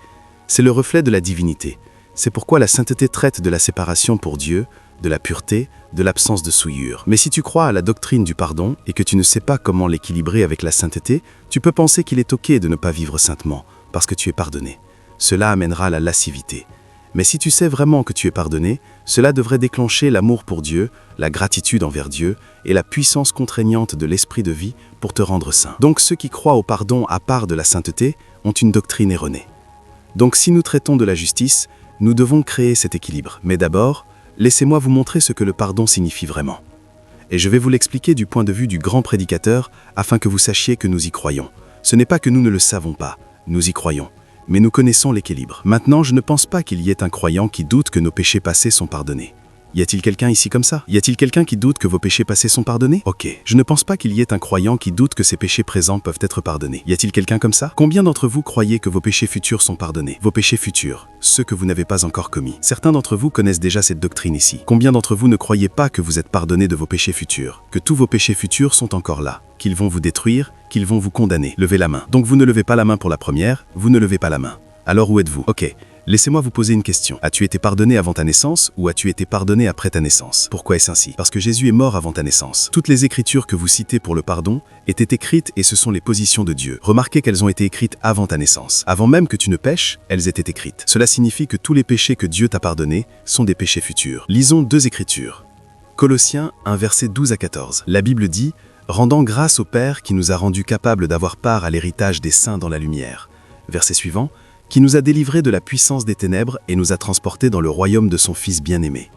C'est le reflet de la divinité. C'est pourquoi la sainteté traite de la séparation pour Dieu, de la pureté, de l'absence de souillure. Mais si tu crois à la doctrine du pardon et que tu ne sais pas comment l'équilibrer avec la sainteté, tu peux penser qu'il est ok de ne pas vivre saintement, parce que tu es pardonné. Cela amènera la lascivité. Mais si tu sais vraiment que tu es pardonné, cela devrait déclencher l'amour pour Dieu, la gratitude envers Dieu et la puissance contraignante de l'esprit de vie pour te rendre saint. Donc ceux qui croient au pardon à part de la sainteté ont une doctrine erronée. Donc si nous traitons de la justice, nous devons créer cet équilibre. Mais d'abord, laissez-moi vous montrer ce que le pardon signifie vraiment. Et je vais vous l'expliquer du point de vue du grand prédicateur afin que vous sachiez que nous y croyons. Ce n'est pas que nous ne le savons pas, nous y croyons. Mais nous connaissons l'équilibre. Maintenant, je ne pense pas qu'il y ait un croyant qui doute que nos péchés passés sont pardonnés. Y a-t-il quelqu'un ici comme ça? Y a-t-il quelqu'un qui doute que vos péchés passés sont pardonnés? Ok, je ne pense pas qu'il y ait un croyant qui doute que ses péchés présents peuvent être pardonnés. Y a-t-il quelqu'un comme ça? Combien d'entre vous croyez que vos péchés futurs sont pardonnés? Vos péchés futurs, ceux que vous n'avez pas encore commis. Certains d'entre vous connaissent déjà cette doctrine ici. Combien d'entre vous ne croyez pas que vous êtes pardonnés de vos péchés futurs? Que tous vos péchés futurs sont encore là? Qu'ils vont vous détruire? Qu'ils vont vous condamner? Levez la main. Donc vous ne levez pas la main pour la première, vous ne levez pas la main. Alors où êtes-vous? Ok. Laissez-moi vous poser une question. As-tu été pardonné avant ta naissance ou as-tu été pardonné après ta naissance? Pourquoi est-ce ainsi? Parce que Jésus est mort avant ta naissance. Toutes les écritures que vous citez pour le pardon étaient écrites et ce sont les positions de Dieu. Remarquez qu'elles ont été écrites avant ta naissance. Avant même que tu ne pêches, elles étaient écrites. Cela signifie que tous les péchés que Dieu t'a pardonnés sont des péchés futurs. Lisons 2 écritures. Colossiens 1 verset 12 à 14. La Bible dit « Rendant grâce au Père qui nous a rendus capables d'avoir part à l'héritage des saints dans la lumière. » Verset suivant. Qui nous a délivrés de la puissance des ténèbres et nous a transportés dans le royaume de son Fils bien-aimé.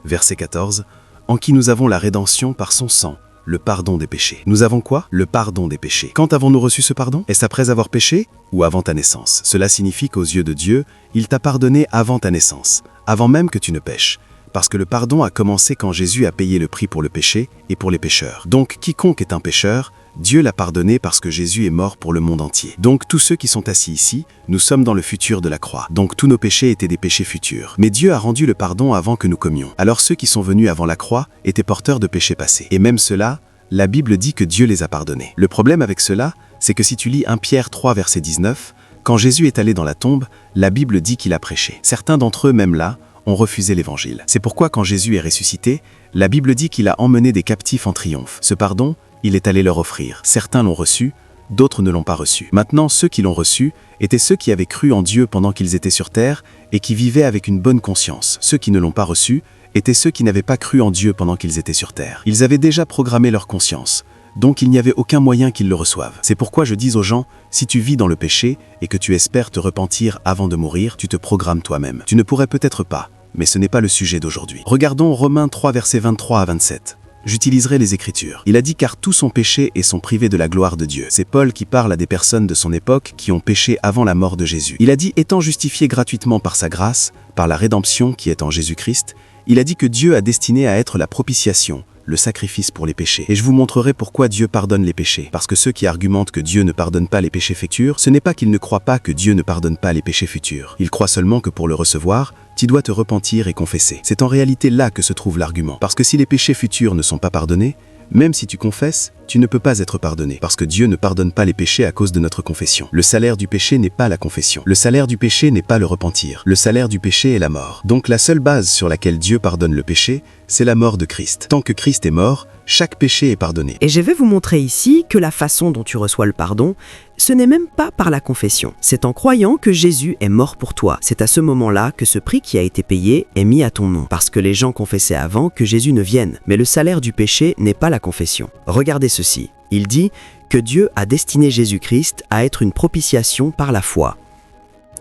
Verset 14. En qui nous avons la rédemption par son sang, le pardon des péchés. Nous avons quoi? Le pardon des péchés. Quand avons-nous reçu ce pardon? Est-ce après avoir péché ou avant ta naissance? Cela signifie qu'aux yeux de Dieu, il t'a pardonné avant ta naissance, avant même que tu ne pêches. Parce que le pardon a commencé quand Jésus a payé le prix pour le péché et pour les pécheurs. Donc quiconque est un pécheur, Dieu l'a pardonné parce que Jésus est mort pour le monde entier. Donc tous ceux qui sont assis ici, nous sommes dans le futur de la croix. Donc tous nos péchés étaient des péchés futurs. Mais Dieu a rendu le pardon avant que nous commions. Alors ceux qui sont venus avant la croix étaient porteurs de péchés passés. Et même ceux-là, la Bible dit que Dieu les a pardonnés. Le problème avec cela, c'est que si tu lis 1 Pierre 3 verset 19, quand Jésus est allé dans la tombe, la Bible dit qu'il a prêché. Certains d'entre eux, même là, ont refusé l'évangile. C'est pourquoi quand Jésus est ressuscité, la Bible dit qu'il a emmené des captifs en triomphe. Ce pardon, il est allé leur offrir. Certains l'ont reçu, d'autres ne l'ont pas reçu. Maintenant, ceux qui l'ont reçu étaient ceux qui avaient cru en Dieu pendant qu'ils étaient sur terre et qui vivaient avec une bonne conscience. Ceux qui ne l'ont pas reçu étaient ceux qui n'avaient pas cru en Dieu pendant qu'ils étaient sur terre. Ils avaient déjà programmé leur conscience, donc il n'y avait aucun moyen qu'ils le reçoivent. C'est pourquoi je dis aux gens, si tu vis dans le péché et que tu espères te repentir avant de mourir, tu te programmes toi-même. Tu ne pourrais peut-être pas, mais ce n'est pas le sujet d'aujourd'hui. Regardons Romains 3 versets 23 à 27. J'utiliserai les Écritures. Il a dit car tous ont péché et sont privés de la gloire de Dieu. C'est Paul qui parle à des personnes de son époque qui ont péché avant la mort de Jésus. Il a dit étant justifiés gratuitement par sa grâce, par la rédemption qui est en Jésus-Christ, il a dit que Dieu a destiné à être la propitiation, le sacrifice pour les péchés. Et je vous montrerai pourquoi Dieu pardonne les péchés. Parce que ceux qui argumentent que Dieu ne pardonne pas les péchés futurs, ce n'est pas qu'ils ne croient pas que Dieu ne pardonne pas les péchés futurs. Ils croient seulement que pour le recevoir, tu dois te repentir et confesser. C'est en réalité là que se trouve l'argument. Parce que si les péchés futurs ne sont pas pardonnés, même si tu confesses, tu ne peux pas être pardonné. Parce que Dieu ne pardonne pas les péchés à cause de notre confession. Le salaire du péché n'est pas la confession. Le salaire du péché n'est pas le repentir. Le salaire du péché est la mort. Donc la seule base sur laquelle Dieu pardonne le péché, c'est la mort de Christ. Tant que Christ est mort, chaque péché est pardonné. Et je vais vous montrer ici que la façon dont tu reçois le pardon, ce n'est même pas par la confession. C'est en croyant que Jésus est mort pour toi. C'est à ce moment-là que ce prix qui a été payé est mis à ton nom. Parce que les gens confessaient avant que Jésus ne vienne. Mais le salaire du péché n'est pas la confession. Regardez ceci. Il dit que Dieu a destiné Jésus-Christ à être une propitiation par la foi.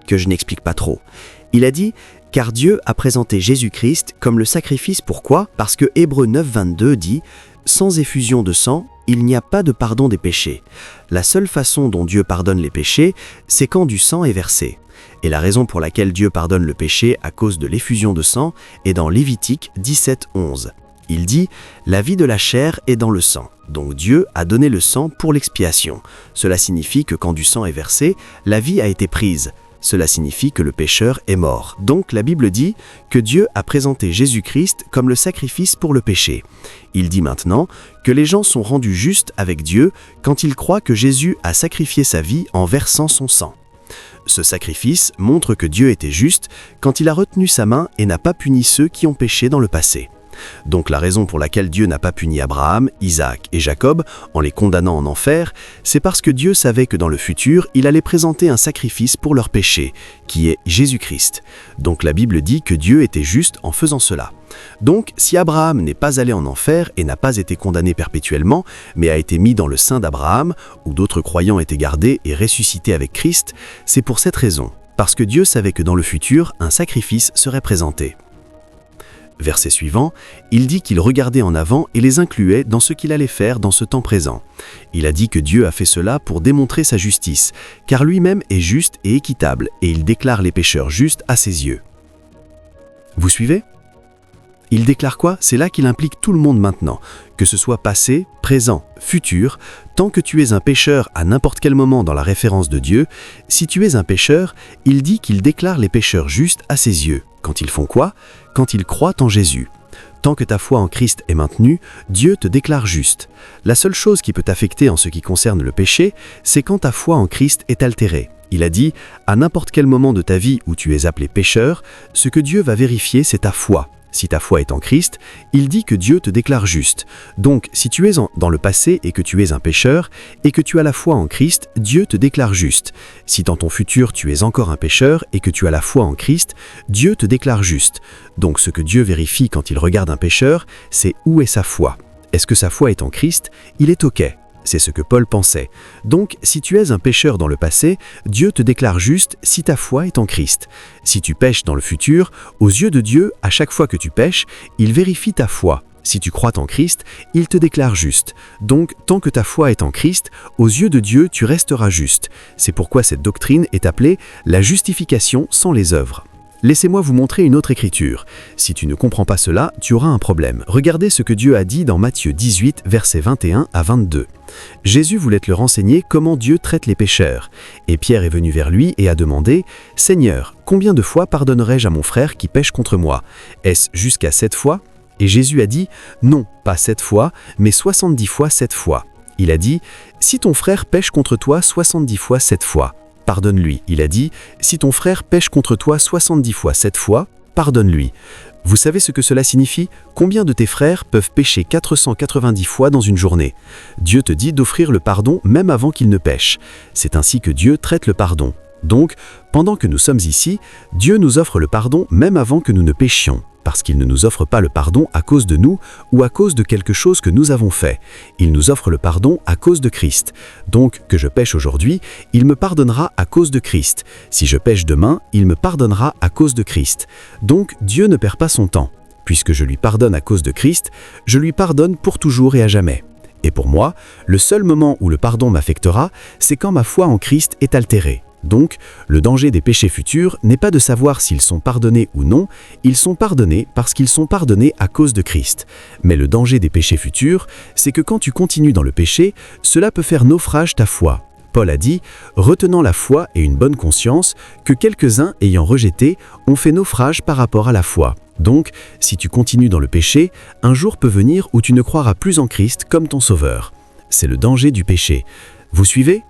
Que je n'explique pas trop. Il a dit car Dieu a présenté Jésus-Christ comme le sacrifice. Pourquoi? Parce que Hébreux 9, 22 dit « Sans effusion de sang, il n'y a pas de pardon des péchés. La seule façon dont Dieu pardonne les péchés, c'est quand du sang est versé. » Et la raison pour laquelle Dieu pardonne le péché à cause de l'effusion de sang est dans Lévitique 17, 11. Il dit « La vie de la chair est dans le sang. » Donc Dieu a donné le sang pour l'expiation. Cela signifie que quand du sang est versé, la vie a été prise. Cela signifie que le pécheur est mort. Donc la Bible dit que Dieu a présenté Jésus-Christ comme le sacrifice pour le péché. Il dit maintenant que les gens sont rendus justes avec Dieu quand ils croient que Jésus a sacrifié sa vie en versant son sang. Ce sacrifice montre que Dieu était juste quand il a retenu sa main et n'a pas puni ceux qui ont péché dans le passé. Donc la raison pour laquelle Dieu n'a pas puni Abraham, Isaac et Jacob en les condamnant en enfer, c'est parce que Dieu savait que dans le futur, il allait présenter un sacrifice pour leurs péchés, qui est Jésus-Christ. Donc la Bible dit que Dieu était juste en faisant cela. Donc si Abraham n'est pas allé en enfer et n'a pas été condamné perpétuellement, mais a été mis dans le sein d'Abraham, où d'autres croyants étaient gardés et ressuscités avec Christ, c'est pour cette raison, parce que Dieu savait que dans le futur, un sacrifice serait présenté. Verset suivant, il dit qu'il regardait en avant et les incluait dans ce qu'il allait faire dans ce temps présent. Il a dit que Dieu a fait cela pour démontrer sa justice, car lui-même est juste et équitable, et il déclare les pécheurs justes à ses yeux. Vous suivez? Il déclare quoi? C'est là qu'il implique tout le monde maintenant, que ce soit passé, présent, futur, tant que tu es un pécheur à n'importe quel moment dans la référence de Dieu, si tu es un pécheur, il dit qu'il déclare les pécheurs justes à ses yeux. Quand ils font quoi? Quand ils croient en Jésus. Tant que ta foi en Christ est maintenue, Dieu te déclare juste. La seule chose qui peut t'affecter en ce qui concerne le péché, c'est quand ta foi en Christ est altérée. Il a dit, à n'importe quel moment de ta vie où tu es appelé pécheur, ce que Dieu va vérifier, c'est ta foi. Si ta foi est en Christ, il dit que Dieu te déclare juste. Donc, si tu es dans le passé et que tu es un pécheur, et que tu as la foi en Christ, Dieu te déclare juste. Si dans ton futur tu es encore un pécheur et que tu as la foi en Christ, Dieu te déclare juste. Donc, ce que Dieu vérifie quand il regarde un pécheur, c'est où est sa foi. Est-ce que sa foi est en Christ? Il est OK. C'est ce que Paul pensait. Donc, si tu es un pécheur dans le passé, Dieu te déclare juste si ta foi est en Christ. Si tu pèches dans le futur, aux yeux de Dieu, à chaque fois que tu pèches, il vérifie ta foi. Si tu crois en Christ, il te déclare juste. Donc, tant que ta foi est en Christ, aux yeux de Dieu, tu resteras juste. C'est pourquoi cette doctrine est appelée la justification sans les œuvres. Laissez-moi vous montrer une autre écriture. Si tu ne comprends pas cela, tu auras un problème. Regardez ce que Dieu a dit dans Matthieu 18, versets 21 à 22. Jésus voulait leur enseigner comment Dieu traite les pécheurs. Et Pierre est venu vers lui et a demandé « Seigneur, combien de fois pardonnerai-je à mon frère qui pêche contre moi? Est-ce jusqu'à 7 fois ?» Et Jésus a dit « Non, pas 7 fois, mais 70 fois 7 fois. » Il a dit « Si ton frère pêche contre toi 70 fois 7 fois, pardonne-lui. » Il a dit « Si ton frère pêche contre toi 70 fois 7 fois, pardonne-lui. » Vous savez ce que cela signifie? Combien de tes frères peuvent pécher 490 fois dans une journée? Dieu te dit d'offrir le pardon même avant qu'ils ne pêchent. C'est ainsi que Dieu traite le pardon. Donc, pendant que nous sommes ici, Dieu nous offre le pardon même avant que nous ne péchions. Parce qu'il ne nous offre pas le pardon à cause de nous ou à cause de quelque chose que nous avons fait. Il nous offre le pardon à cause de Christ. Donc, que je pêche aujourd'hui, il me pardonnera à cause de Christ. Si je pêche demain, il me pardonnera à cause de Christ. Donc, Dieu ne perd pas son temps. Puisque je lui pardonne à cause de Christ, je lui pardonne pour toujours et à jamais. Et pour moi, le seul moment où le pardon m'affectera, c'est quand ma foi en Christ est altérée. Donc, le danger des péchés futurs n'est pas de savoir s'ils sont pardonnés ou non, ils sont pardonnés parce qu'ils sont pardonnés à cause de Christ. Mais le danger des péchés futurs, c'est que quand tu continues dans le péché, cela peut faire naufrage ta foi. Paul a dit, retenant la foi et une bonne conscience, que quelques-uns ayant rejeté ont fait naufrage par rapport à la foi. Donc, si tu continues dans le péché, un jour peut venir où tu ne croiras plus en Christ comme ton sauveur. C'est le danger du péché. Vous suivez ?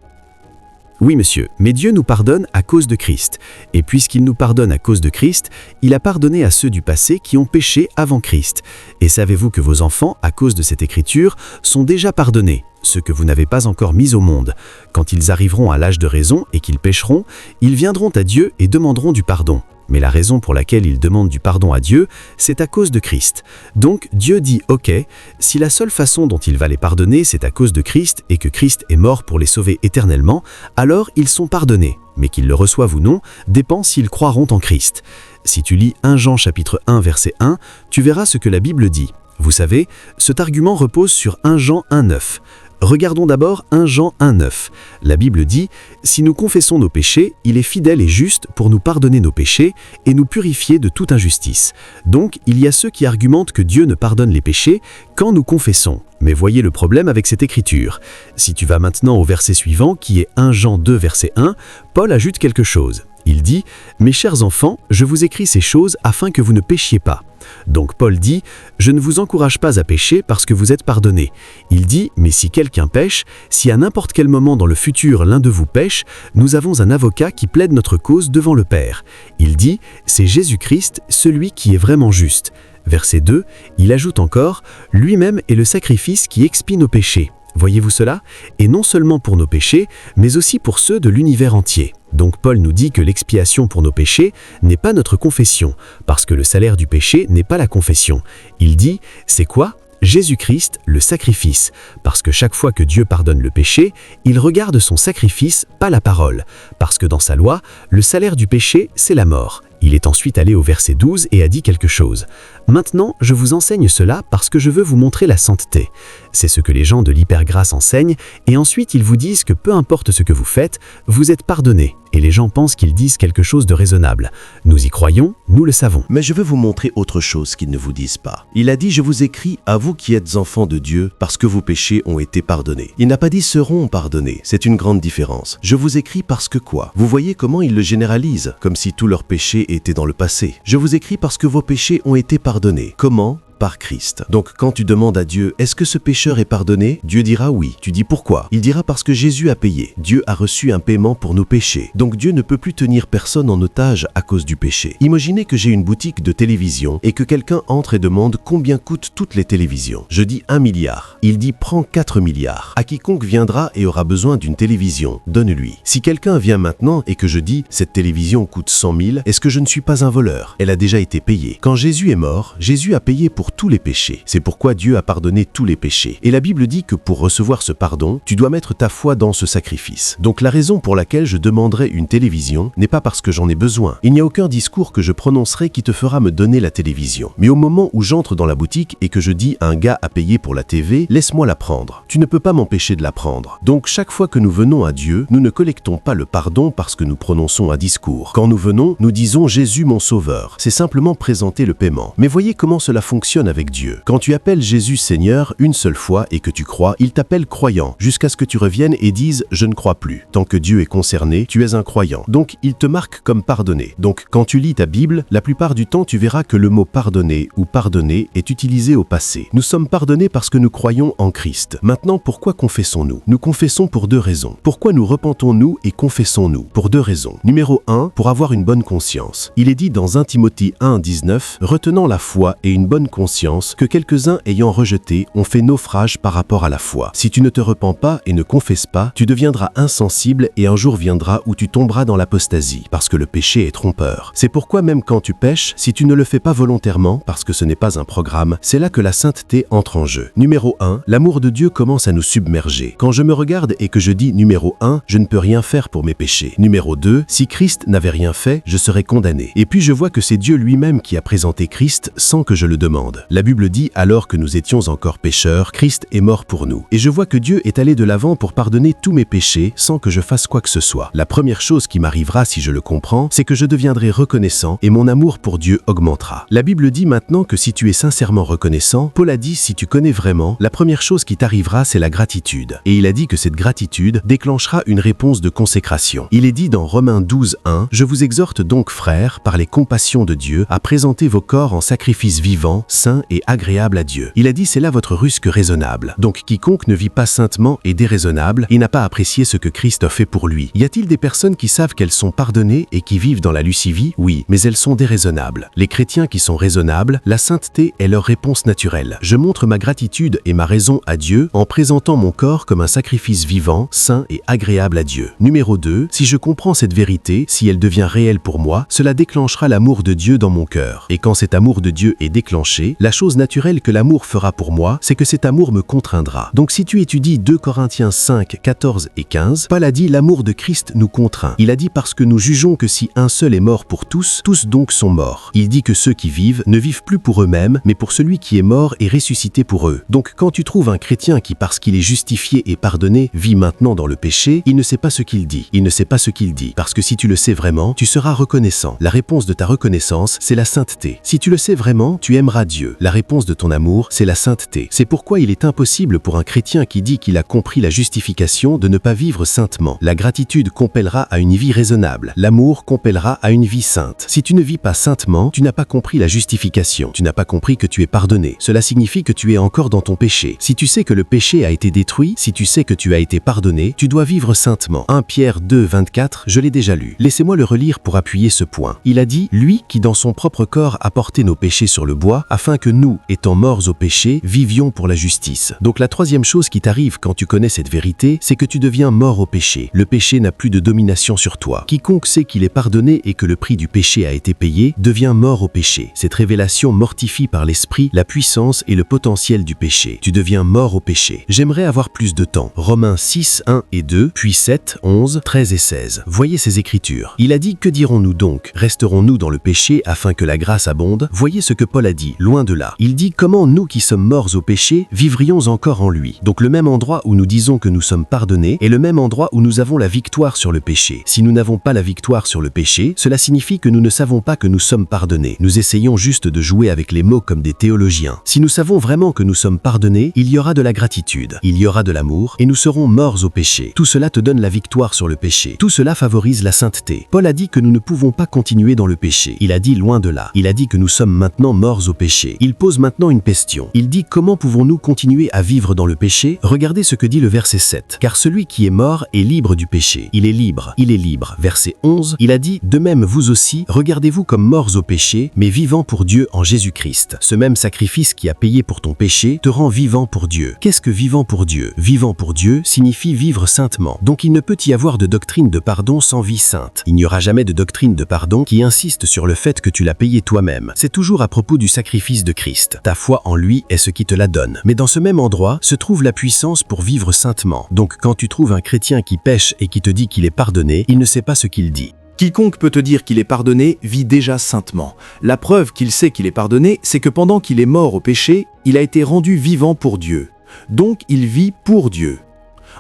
Oui, monsieur, mais Dieu nous pardonne à cause de Christ. Et puisqu'il nous pardonne à cause de Christ, il a pardonné à ceux du passé qui ont péché avant Christ. Et savez-vous que vos enfants, à cause de cette écriture, sont déjà pardonnés, ceux que vous n'avez pas encore mis au monde. Quand ils arriveront à l'âge de raison et qu'ils pécheront, ils viendront à Dieu et demanderont du pardon. Mais la raison pour laquelle ils demandent du pardon à Dieu, c'est à cause de Christ. Donc Dieu dit « Ok, si la seule façon dont il va les pardonner, c'est à cause de Christ et que Christ est mort pour les sauver éternellement, alors ils sont pardonnés. Mais qu'ils le reçoivent ou non, dépend s'ils croiront en Christ. » Si tu lis 1 Jean chapitre 1 verset 1, tu verras ce que la Bible dit. Vous savez, cet argument repose sur 1 Jean 1,9. Regardons d'abord 1 Jean 1,9. La Bible dit « Si nous confessons nos péchés, il est fidèle et juste pour nous pardonner nos péchés et nous purifier de toute injustice. » Donc, il y a ceux qui argumentent que Dieu ne pardonne les péchés quand nous confessons. Mais voyez le problème avec cette écriture. Si tu vas maintenant au verset suivant, qui est 1 Jean 2 verset 1, Paul ajoute quelque chose. Il dit « Mes chers enfants, je vous écris ces choses afin que vous ne péchiez pas. » Donc Paul dit « Je ne vous encourage pas à pécher parce que vous êtes pardonnés. » Il dit « Mais si quelqu'un pêche, si à n'importe quel moment dans le futur l'un de vous pêche, nous avons un avocat qui plaide notre cause devant le Père. » Il dit « C'est Jésus-Christ, celui qui est vraiment juste. » Verset 2, il ajoute encore « Lui-même est le sacrifice qui expie nos péchés. » Voyez-vous cela? Et non seulement pour nos péchés, mais aussi pour ceux de l'univers entier. Donc Paul nous dit que l'expiation pour nos péchés n'est pas notre confession, parce que le salaire du péché n'est pas la confession. Il dit, c'est quoi? Jésus-Christ, le sacrifice. Parce que chaque fois que Dieu pardonne le péché, il regarde son sacrifice, pas la parole. Parce que dans sa loi, le salaire du péché, c'est la mort. Il est ensuite allé au verset 12 et a dit quelque chose. Maintenant, je vous enseigne cela parce que je veux vous montrer la sainteté. C'est ce que les gens de l'hypergrâce enseignent, et ensuite ils vous disent que peu importe ce que vous faites, vous êtes pardonné. Et les gens pensent qu'ils disent quelque chose de raisonnable. Nous y croyons, nous le savons. Mais je veux vous montrer autre chose qu'ils ne vous disent pas. Il a dit « Je vous écris à vous qui êtes enfants de Dieu parce que vos péchés ont été pardonnés ». Il n'a pas dit « seront pardonnés ». C'est une grande différence. Je vous écris parce que quoi? Vous voyez comment il le généralise, comme si tous leurs péchés étaient dans le passé. Je vous écris parce que vos péchés ont été pardonnés. Comment? Par Christ. Donc quand tu demandes à Dieu, est-ce que ce pécheur est pardonné? Dieu dira oui. Tu dis pourquoi? Il dira parce que Jésus a payé. Dieu a reçu un paiement pour nos péchés. Donc Dieu ne peut plus tenir personne en otage à cause du péché. Imaginez que j'ai une boutique de télévision et que quelqu'un entre et demande combien coûtent toutes les télévisions. Je dis 1 milliard. Il dit prends 4 milliards. À quiconque viendra et aura besoin d'une télévision, donne-lui. Si quelqu'un vient maintenant et que je dis cette télévision coûte 100 000, est-ce que je ne suis pas un voleur? Elle a déjà été payée. Quand Jésus est mort, Jésus a payé pour tous les péchés. C'est pourquoi Dieu a pardonné tous les péchés. Et la Bible dit que pour recevoir ce pardon, tu dois mettre ta foi dans ce sacrifice. Donc la raison pour laquelle je demanderai une télévision n'est pas parce que j'en ai besoin. Il n'y a aucun discours que je prononcerai qui te fera me donner la télévision. Mais au moment où j'entre dans la boutique et que je dis à un gars à payer pour la TV, laisse-moi la prendre. Tu ne peux pas m'empêcher de la prendre. Donc chaque fois que nous venons à Dieu, nous ne collectons pas le pardon parce que nous prononçons un discours. Quand nous venons, nous disons Jésus mon sauveur. C'est simplement présenter le paiement. Mais voyez comment cela fonctionne avec Dieu. Quand tu appelles Jésus Seigneur une seule fois et que tu crois, il t'appelle croyant, jusqu'à ce que tu reviennes et dises « je ne crois plus ». Tant que Dieu est concerné, tu es un croyant. Donc il te marque comme pardonné. Donc quand tu lis ta Bible, la plupart du temps tu verras que le mot pardonner ou pardonner est utilisé au passé. Nous sommes pardonnés parce que nous croyons en Christ. Maintenant, pourquoi confessons-nous? Nous confessons pour 2 raisons. Pourquoi nous repentons-nous et confessons-nous? Pour 2 raisons. Numéro 1, pour avoir une bonne conscience. Il est dit dans 1 Timothée 1:19, retenant la foi et une bonne conscience, que quelques-uns ayant rejeté ont fait naufrage par rapport à la foi. Si tu ne te repens pas et ne confesses pas, tu deviendras insensible et un jour viendra où tu tomberas dans l'apostasie, parce que le péché est trompeur. C'est pourquoi même quand tu pèches, si tu ne le fais pas volontairement, parce que ce n'est pas un programme, c'est là que la sainteté entre en jeu. Numéro 1, l'amour de Dieu commence à nous submerger. Quand je me regarde et que je dis numéro 1, je ne peux rien faire pour mes péchés. Numéro 2, si Christ n'avait rien fait, je serais condamné. Et puis je vois que c'est Dieu lui-même qui a présenté Christ sans que je le demande. La Bible dit, alors que nous étions encore pécheurs, Christ est mort pour nous. Et je vois que Dieu est allé de l'avant pour pardonner tous mes péchés sans que je fasse quoi que ce soit. La première chose qui m'arrivera si je le comprends, c'est que je deviendrai reconnaissant et mon amour pour Dieu augmentera. La Bible dit maintenant que si tu es sincèrement reconnaissant, Paul a dit si tu connais vraiment, la première chose qui t'arrivera c'est la gratitude. Et il a dit que cette gratitude déclenchera une réponse de consécration. Il est dit dans Romains 12:1, je vous exhorte donc frères, par les compassions de Dieu, à présenter vos corps en sacrifice vivant, saint et agréable à Dieu. Il a dit c'est là votre risque raisonnable. Donc quiconque ne vit pas saintement est déraisonnable et n'a pas apprécié ce que Christ a fait pour lui. Y a-t-il des personnes qui savent qu'elles sont pardonnées et qui vivent dans la lucivie? Oui, mais elles sont déraisonnables. Les chrétiens qui sont raisonnables, la sainteté est leur réponse naturelle. Je montre ma gratitude et ma raison à Dieu en présentant mon corps comme un sacrifice vivant, saint et agréable à Dieu. Numéro 2, si je comprends cette vérité, si elle devient réelle pour moi, cela déclenchera l'amour de Dieu dans mon cœur. Et quand cet amour de Dieu est déclenché, la chose naturelle que l'amour fera pour moi, c'est que cet amour me contraindra. Donc si tu étudies 2 Corinthiens 5, 14 et 15, Paul a dit l'amour de Christ nous contraint. Il a dit parce que nous jugeons que si un seul est mort pour tous, tous donc sont morts. Il dit que ceux qui vivent ne vivent plus pour eux-mêmes, mais pour celui qui est mort et ressuscité pour eux. Donc quand tu trouves un chrétien qui parce qu'il est justifié et pardonné, vit maintenant dans le péché, il ne sait pas ce qu'il dit. Il ne sait pas ce qu'il dit. Parce que si tu le sais vraiment, tu seras reconnaissant. La réponse de ta reconnaissance, c'est la sainteté. Si tu le sais vraiment, tu aimeras Dieu. La réponse de ton amour, c'est la sainteté. C'est pourquoi il est impossible pour un chrétien qui dit qu'il a compris la justification de ne pas vivre saintement. La gratitude compellera à une vie raisonnable. L'amour compellera à une vie sainte. Si tu ne vis pas saintement, tu n'as pas compris la justification. Tu n'as pas compris que tu es pardonné. Cela signifie que tu es encore dans ton péché. Si tu sais que le péché a été détruit, si tu sais que tu as été pardonné, tu dois vivre saintement. 1 Pierre 2, 24, je l'ai déjà lu. Laissez-moi le relire pour appuyer ce point. Il a dit, lui qui dans son propre corps a porté nos péchés sur le bois, afin que nous, étant morts au péché, vivions pour la justice. Donc la troisième chose qui t'arrive quand tu connais cette vérité, c'est que tu deviens mort au péché. Le péché n'a plus de domination sur toi. Quiconque sait qu'il est pardonné et que le prix du péché a été payé, devient mort au péché. Cette révélation mortifie par l'esprit la puissance et le potentiel du péché. Tu deviens mort au péché. J'aimerais avoir plus de temps. Romains 6, 1 et 2, puis 7, 11, 13 et 16. Voyez ces écritures. Il a dit, que dirons-nous donc? Resterons-nous dans le péché afin que la grâce abonde? Voyez ce que Paul a dit. Loin loin de là. Il dit comment nous qui sommes morts au péché vivrions encore en lui. Donc le même endroit où nous disons que nous sommes pardonnés est le même endroit où nous avons la victoire sur le péché. Si nous n'avons pas la victoire sur le péché, cela signifie que nous ne savons pas que nous sommes pardonnés. Nous essayons juste de jouer avec les mots comme des théologiens. Si nous savons vraiment que nous sommes pardonnés, il y aura de la gratitude, il y aura de l'amour et nous serons morts au péché. Tout cela te donne la victoire sur le péché. Tout cela favorise la sainteté. Paul a dit que nous ne pouvons pas continuer dans le péché. Il a dit loin de là. Il a dit que nous sommes maintenant morts au péché. Il pose maintenant une question. Il dit comment pouvons-nous continuer à vivre dans le péché? Regardez ce que dit le verset 7. Car celui qui est mort est libre du péché. Il est libre. Il est libre. Verset 11. Il a dit de même vous aussi, regardez-vous comme morts au péché, mais vivants pour Dieu en Jésus-Christ. Ce même sacrifice qui a payé pour ton péché te rend vivant pour Dieu. Qu'est-ce que vivant pour Dieu? Vivant pour Dieu signifie vivre saintement. Donc il ne peut y avoir de doctrine de pardon sans vie sainte. Il n'y aura jamais de doctrine de pardon qui insiste sur le fait que tu l'as payé toi-même. C'est toujours à propos du sacrifice de Christ. Ta foi en lui est ce qui te la donne. Mais dans ce même endroit se trouve la puissance pour vivre saintement. Donc quand tu trouves un chrétien qui pêche et qui te dit qu'il est pardonné, il ne sait pas ce qu'il dit. Quiconque peut te dire qu'il est pardonné vit déjà saintement. La preuve qu'il sait qu'il est pardonné, c'est que pendant qu'il est mort au péché, il a été rendu vivant pour Dieu. Donc il vit pour Dieu.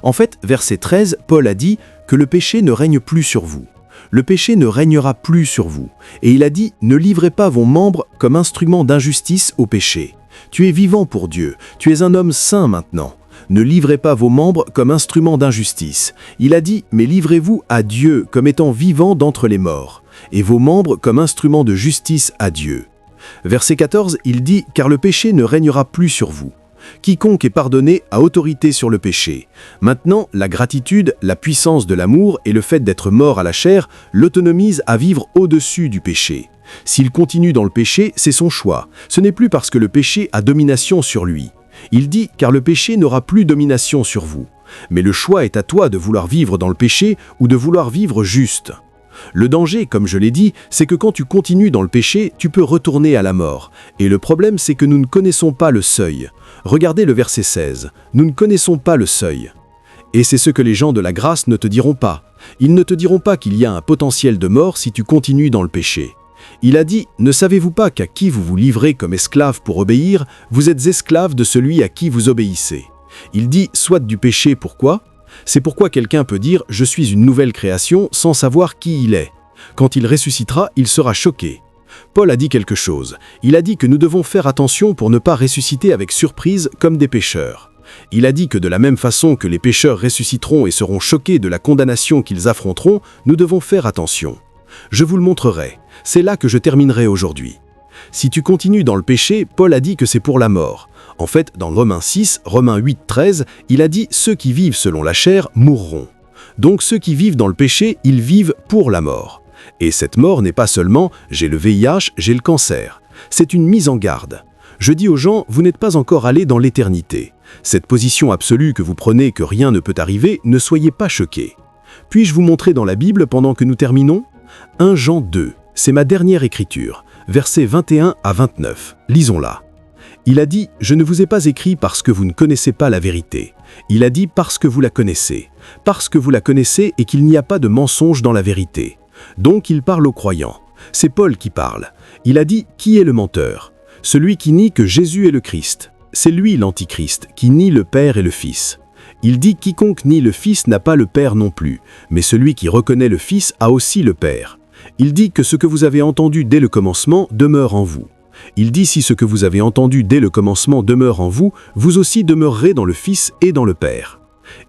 En fait, verset 13, Paul a dit que le péché ne règne plus sur vous. Le péché ne régnera plus sur vous. Et il a dit « Ne livrez pas vos membres comme instruments d'injustice au péché. Tu es vivant pour Dieu. Tu es un homme saint maintenant. Ne livrez pas vos membres comme instruments d'injustice. » Il a dit « Mais livrez-vous à Dieu comme étant vivant d'entre les morts, et vos membres comme instruments de justice à Dieu. » Verset 14, il dit « Car le péché ne régnera plus sur vous. Quiconque est pardonné a autorité sur le péché. Maintenant, la gratitude, la puissance de l'amour et le fait d'être mort à la chair l'autonomisent à vivre au-dessus du péché. S'il continue dans le péché, c'est son choix. Ce n'est plus parce que le péché a domination sur lui. Il dit « Car le péché n'aura plus domination sur vous. » Mais le choix est à toi de vouloir vivre dans le péché ou de vouloir vivre juste. Le danger, comme je l'ai dit, c'est que quand tu continues dans le péché, tu peux retourner à la mort. Et le problème, c'est que nous ne connaissons pas le seuil. Regardez le verset 16. Nous ne connaissons pas le seuil. Et c'est ce que les gens de la grâce ne te diront pas. Ils ne te diront pas qu'il y a un potentiel de mort si tu continues dans le péché. Il a dit « Ne savez-vous pas qu'à qui vous vous livrez comme esclave pour obéir, vous êtes esclave de celui à qui vous obéissez ?» Il dit « Soit du péché, pourquoi ?» C'est pourquoi quelqu'un peut dire « Je suis une nouvelle création » sans savoir qui il est. Quand il ressuscitera, il sera choqué. Paul a dit quelque chose. Il a dit que nous devons faire attention pour ne pas ressusciter avec surprise comme des pécheurs. Il a dit que de la même façon que les pécheurs ressusciteront et seront choqués de la condamnation qu'ils affronteront, nous devons faire attention. Je vous le montrerai. C'est là que je terminerai aujourd'hui. Si tu continues dans le péché, Paul a dit que c'est pour la mort. En fait, dans Romains 6, Romains 8, 13, il a dit « Ceux qui vivent selon la chair mourront ». Donc ceux qui vivent dans le péché, ils vivent pour la mort. Et cette mort n'est pas seulement « j'ai le VIH, j'ai le cancer ». C'est une mise en garde. Je dis aux gens « vous n'êtes pas encore allés dans l'éternité ». Cette position absolue que vous prenez que rien ne peut arriver, ne soyez pas choqués. Puis-je vous montrer dans la Bible pendant que nous terminons ? 1 Jean 2, c'est ma dernière écriture, versets 21 à 29. Lisons-la. Il a dit « Je ne vous ai pas écrit parce que vous ne connaissez pas la vérité. Il a dit parce que vous la connaissez. Parce que vous la connaissez et qu'il n'y a pas de mensonge dans la vérité. » Donc il parle aux croyants. C'est Paul qui parle. Il a dit « Qui est le menteur ? Celui qui nie que Jésus est le Christ. C'est lui l'Antichrist, qui nie le Père et le Fils. Il dit « Quiconque nie le Fils n'a pas le Père non plus, mais celui qui reconnaît le Fils a aussi le Père. Il dit que ce que vous avez entendu dès le commencement demeure en vous. Il dit si ce que vous avez entendu dès le commencement demeure en vous, vous aussi demeurerez dans le Fils et dans le Père.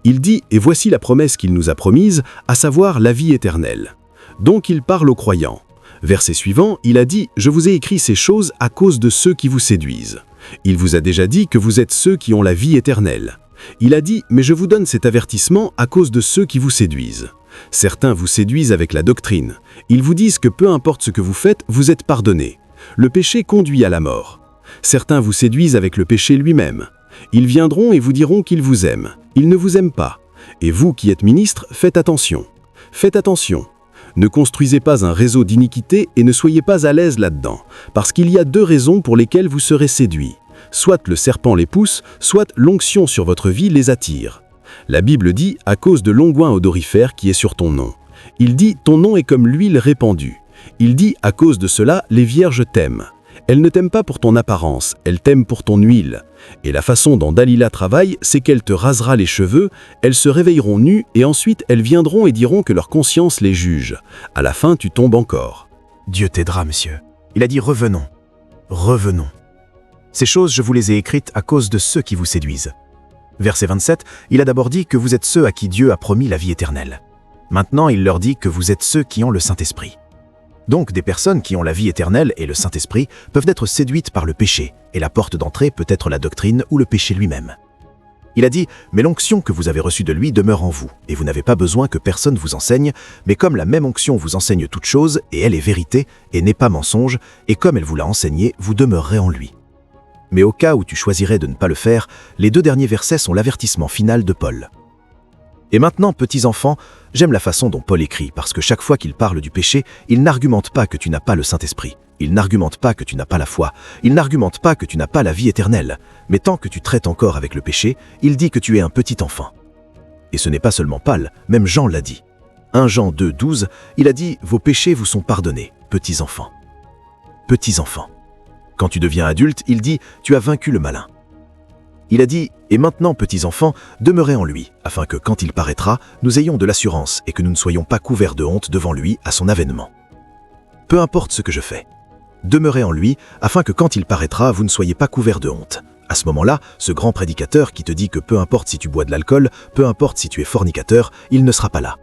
Il dit et voici la promesse qu'il nous a promise, à savoir la vie éternelle. Donc il parle aux croyants. Verset suivant, il a dit « Je vous ai écrit ces choses à cause de ceux qui vous séduisent. Il vous a déjà dit que vous êtes ceux qui ont la vie éternelle. Il a dit « Mais je vous donne cet avertissement à cause de ceux qui vous séduisent. Certains vous séduisent avec la doctrine. Ils vous disent que peu importe ce que vous faites, vous êtes pardonnés. Le péché conduit à la mort. Certains vous séduisent avec le péché lui-même. Ils viendront et vous diront qu'ils vous aiment. Ils ne vous aiment pas. Et vous qui êtes ministres, faites attention. Faites attention. Ne construisez pas un réseau d'iniquité et ne soyez pas à l'aise là-dedans, parce qu'il y a 2 raisons pour lesquelles vous serez séduits. Soit le serpent les pousse, soit l'onction sur votre vie les attire. La Bible dit « à cause de l'onguent odorifère qui est sur ton nom ». Il dit « ton nom est comme l'huile répandue ». Il dit « à cause de cela, les vierges t'aiment ». Elle ne t'aime pas pour ton apparence, elle t'aime pour ton huile. Et la façon dont Dalila travaille, c'est qu'elle te rasera les cheveux, elles se réveilleront nues et ensuite elles viendront et diront que leur conscience les juge. À la fin, tu tombes encore. Dieu t'aidera, monsieur. Il a dit revenons. Revenons. Ces choses, je vous les ai écrites à cause de ceux qui vous séduisent. Verset 27, il a d'abord dit que vous êtes ceux à qui Dieu a promis la vie éternelle. Maintenant, il leur dit que vous êtes ceux qui ont le Saint-Esprit. Donc, des personnes qui ont la vie éternelle et le Saint-Esprit peuvent être séduites par le péché, et la porte d'entrée peut être la doctrine ou le péché lui-même. Il a dit « Mais l'onction que vous avez reçue de lui demeure en vous, et vous n'avez pas besoin que personne vous enseigne, mais comme la même onction vous enseigne toute chose, et elle est vérité, et n'est pas mensonge, et comme elle vous l'a enseigné, vous demeurerez en lui. » Mais au cas où tu choisirais de ne pas le faire, les 2 derniers versets sont l'avertissement final de Paul. Et maintenant, petits enfants, j'aime la façon dont Paul écrit, parce que chaque fois qu'il parle du péché, il n'argumente pas que tu n'as pas le Saint-Esprit. Il n'argumente pas que tu n'as pas la foi. Il n'argumente pas que tu n'as pas la vie éternelle. Mais tant que tu traites encore avec le péché, il dit que tu es un petit enfant. Et ce n'est pas seulement Paul, même Jean l'a dit. 1 Jean 2, 12, il a dit « Vos péchés vous sont pardonnés, petits enfants. » Petits enfants. Quand tu deviens adulte, il dit « Tu as vaincu le malin ». Il a dit « Et maintenant, petits enfants, demeurez en lui, afin que quand il paraîtra, nous ayons de l'assurance et que nous ne soyons pas couverts de honte devant lui à son avènement. Peu importe ce que je fais. Demeurez en lui, afin que quand il paraîtra, vous ne soyez pas couverts de honte. » À ce moment-là, ce grand prédicateur qui te dit que peu importe si tu bois de l'alcool, peu importe si tu es fornicateur, il ne sera pas là.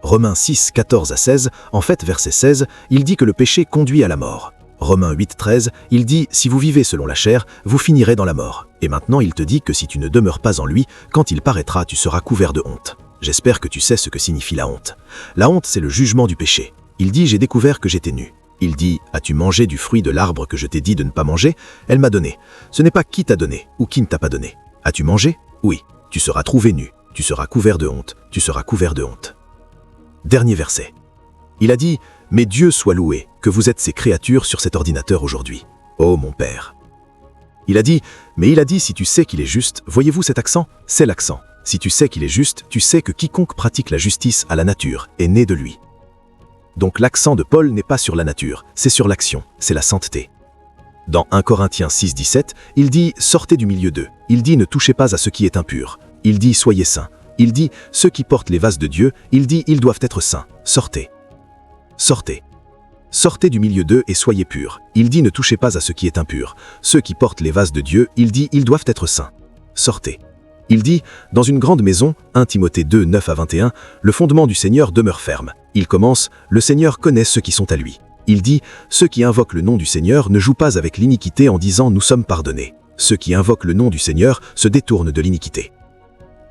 Romains 6, 14 à 16, en fait, verset 16, il dit que le péché conduit à la mort. Romains 8, 13, il dit « Si vous vivez selon la chair, vous finirez dans la mort. » Et maintenant, il te dit que si tu ne demeures pas en lui, quand il paraîtra, tu seras couvert de honte. J'espère que tu sais ce que signifie la honte. La honte, c'est le jugement du péché. Il dit « J'ai découvert que j'étais nu. » Il dit « As-tu mangé du fruit de l'arbre que je t'ai dit de ne pas manger ? Elle m'a donné. » Ce n'est pas qui t'a donné ou qui ne t'a pas donné. As-tu mangé ? Oui. Tu seras trouvé nu. Tu seras couvert de honte. Tu seras couvert de honte. Dernier verset. Il a dit « Mais Dieu soit loué, que vous êtes ces créatures sur cet ordinateur aujourd'hui. Oh mon Père !» Il a dit « Mais il a dit si tu sais qu'il est juste, voyez-vous cet accent ? C'est l'accent. Si tu sais qu'il est juste, tu sais que quiconque pratique la justice à la nature est né de lui. » Donc l'accent de Paul n'est pas sur la nature, c'est sur l'action, c'est la sainteté. Dans 1 Corinthiens 6, 17, il dit « Sortez du milieu d'eux ». Il dit « Ne touchez pas à ce qui est impur ». Il dit « Soyez saints ». Il dit « Ceux qui portent les vases de Dieu », il dit « Ils doivent être saints ». Sortez. Sortez. Sortez du milieu d'eux et soyez purs. Il dit « Ne touchez pas à ce qui est impur ». Ceux qui portent les vases de Dieu, il dit « Ils doivent être saints ». Sortez. Il dit « Dans une grande maison », 1 Timothée 2, 9 à 21, le fondement du Seigneur demeure ferme. Il commence « Le Seigneur connaît ceux qui sont à lui ». Il dit « Ceux qui invoquent le nom du Seigneur ne jouent pas avec l'iniquité en disant « Nous sommes pardonnés ». Ceux qui invoquent le nom du Seigneur se détournent de l'iniquité.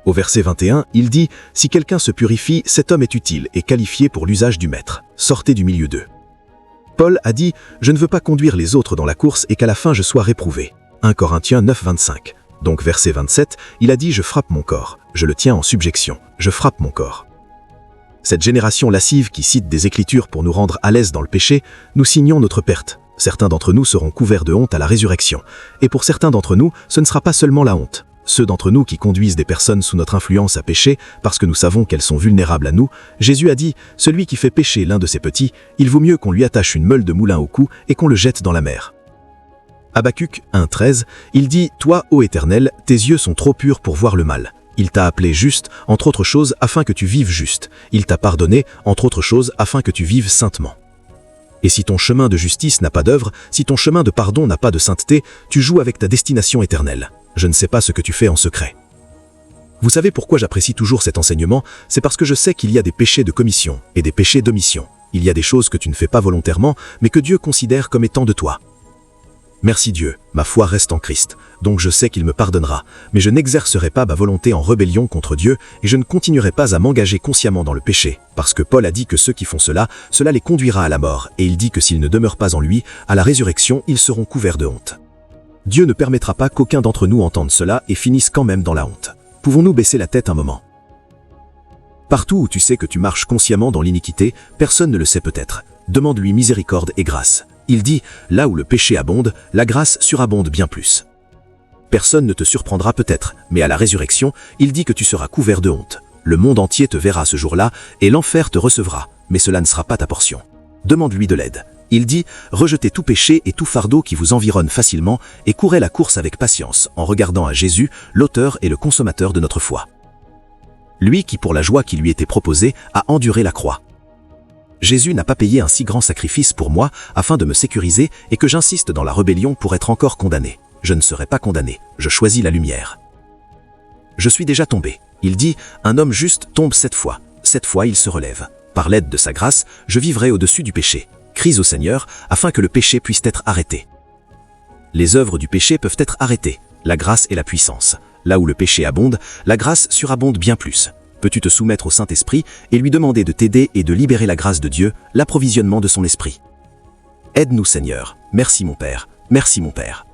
Au verset 21, il dit « Si quelqu'un se purifie, cet homme est utile et qualifié pour l'usage du maître. Sortez du milieu d'eux. » Paul a dit « Je ne veux pas conduire les autres dans la course et qu'à la fin je sois réprouvé. » 1 Corinthiens 9, 25. Donc verset 27, il a dit « Je frappe mon corps, je le tiens en subjection, je frappe mon corps. » Cette génération lascive qui cite des écritures pour nous rendre à l'aise dans le péché, nous signons notre perte. Certains d'entre nous seront couverts de honte à la résurrection. Et pour certains d'entre nous, ce ne sera pas seulement la honte. Ceux d'entre nous qui conduisent des personnes sous notre influence à pécher, parce que nous savons qu'elles sont vulnérables à nous, Jésus a dit « Celui qui fait pécher l'un de ses petits, il vaut mieux qu'on lui attache une meule de moulin au cou et qu'on le jette dans la mer. » Habacuc 1,13, il dit « Toi, ô Éternel, tes yeux sont trop purs pour voir le mal. Il t'a appelé juste, entre autres choses, afin que tu vives juste. Il t'a pardonné, entre autres choses, afin que tu vives saintement. » Et si ton chemin de justice n'a pas d'œuvre, si ton chemin de pardon n'a pas de sainteté, tu joues avec ta destination éternelle. Je ne sais pas ce que tu fais en secret. Vous savez pourquoi j'apprécie toujours cet enseignement? C'est parce que je sais qu'il y a des péchés de commission et des péchés d'omission. Il y a des choses que tu ne fais pas volontairement, mais que Dieu considère comme étant de toi. Merci Dieu, ma foi reste en Christ, donc je sais qu'il me pardonnera, mais je n'exercerai pas ma volonté en rébellion contre Dieu et je ne continuerai pas à m'engager consciemment dans le péché, parce que Paul a dit que ceux qui font cela, cela les conduira à la mort, et il dit que s'ils ne demeurent pas en lui, à la résurrection, ils seront couverts de honte. Dieu ne permettra pas qu'aucun d'entre nous entende cela et finisse quand même dans la honte. Pouvons-nous baisser la tête un moment? Partout où tu sais que tu marches consciemment dans l'iniquité, personne ne le sait peut-être. Demande-lui miséricorde et grâce. Il dit, là où le péché abonde, la grâce surabonde bien plus. Personne ne te surprendra peut-être, mais à la résurrection, il dit que tu seras couvert de honte. Le monde entier te verra ce jour-là, et l'enfer te recevra, mais cela ne sera pas ta portion. Demande-lui de l'aide. Il dit « Rejetez tout péché et tout fardeau qui vous environne facilement et courez la course avec patience en regardant à Jésus, l'auteur et le consommateur de notre foi. Lui qui, pour la joie qui lui était proposée, a enduré la croix. Jésus n'a pas payé un si grand sacrifice pour moi afin de me sécuriser et que j'insiste dans la rébellion pour être encore condamné. Je ne serai pas condamné, je choisis la lumière. Je suis déjà tombé. Il dit « Un homme juste tombe 7 fois. 7 fois il se relève. Par l'aide de sa grâce, je vivrai au-dessus du péché. Crie au Seigneur, afin que le péché puisse être arrêté. » Les œuvres du péché peuvent être arrêtées, la grâce et la puissance. Là où le péché abonde, la grâce surabonde bien plus. Peux-tu te soumettre au Saint-Esprit et lui demander de t'aider et de libérer la grâce de Dieu, l'approvisionnement de son esprit? Aide-nous Seigneur. Merci mon Père. Merci mon Père.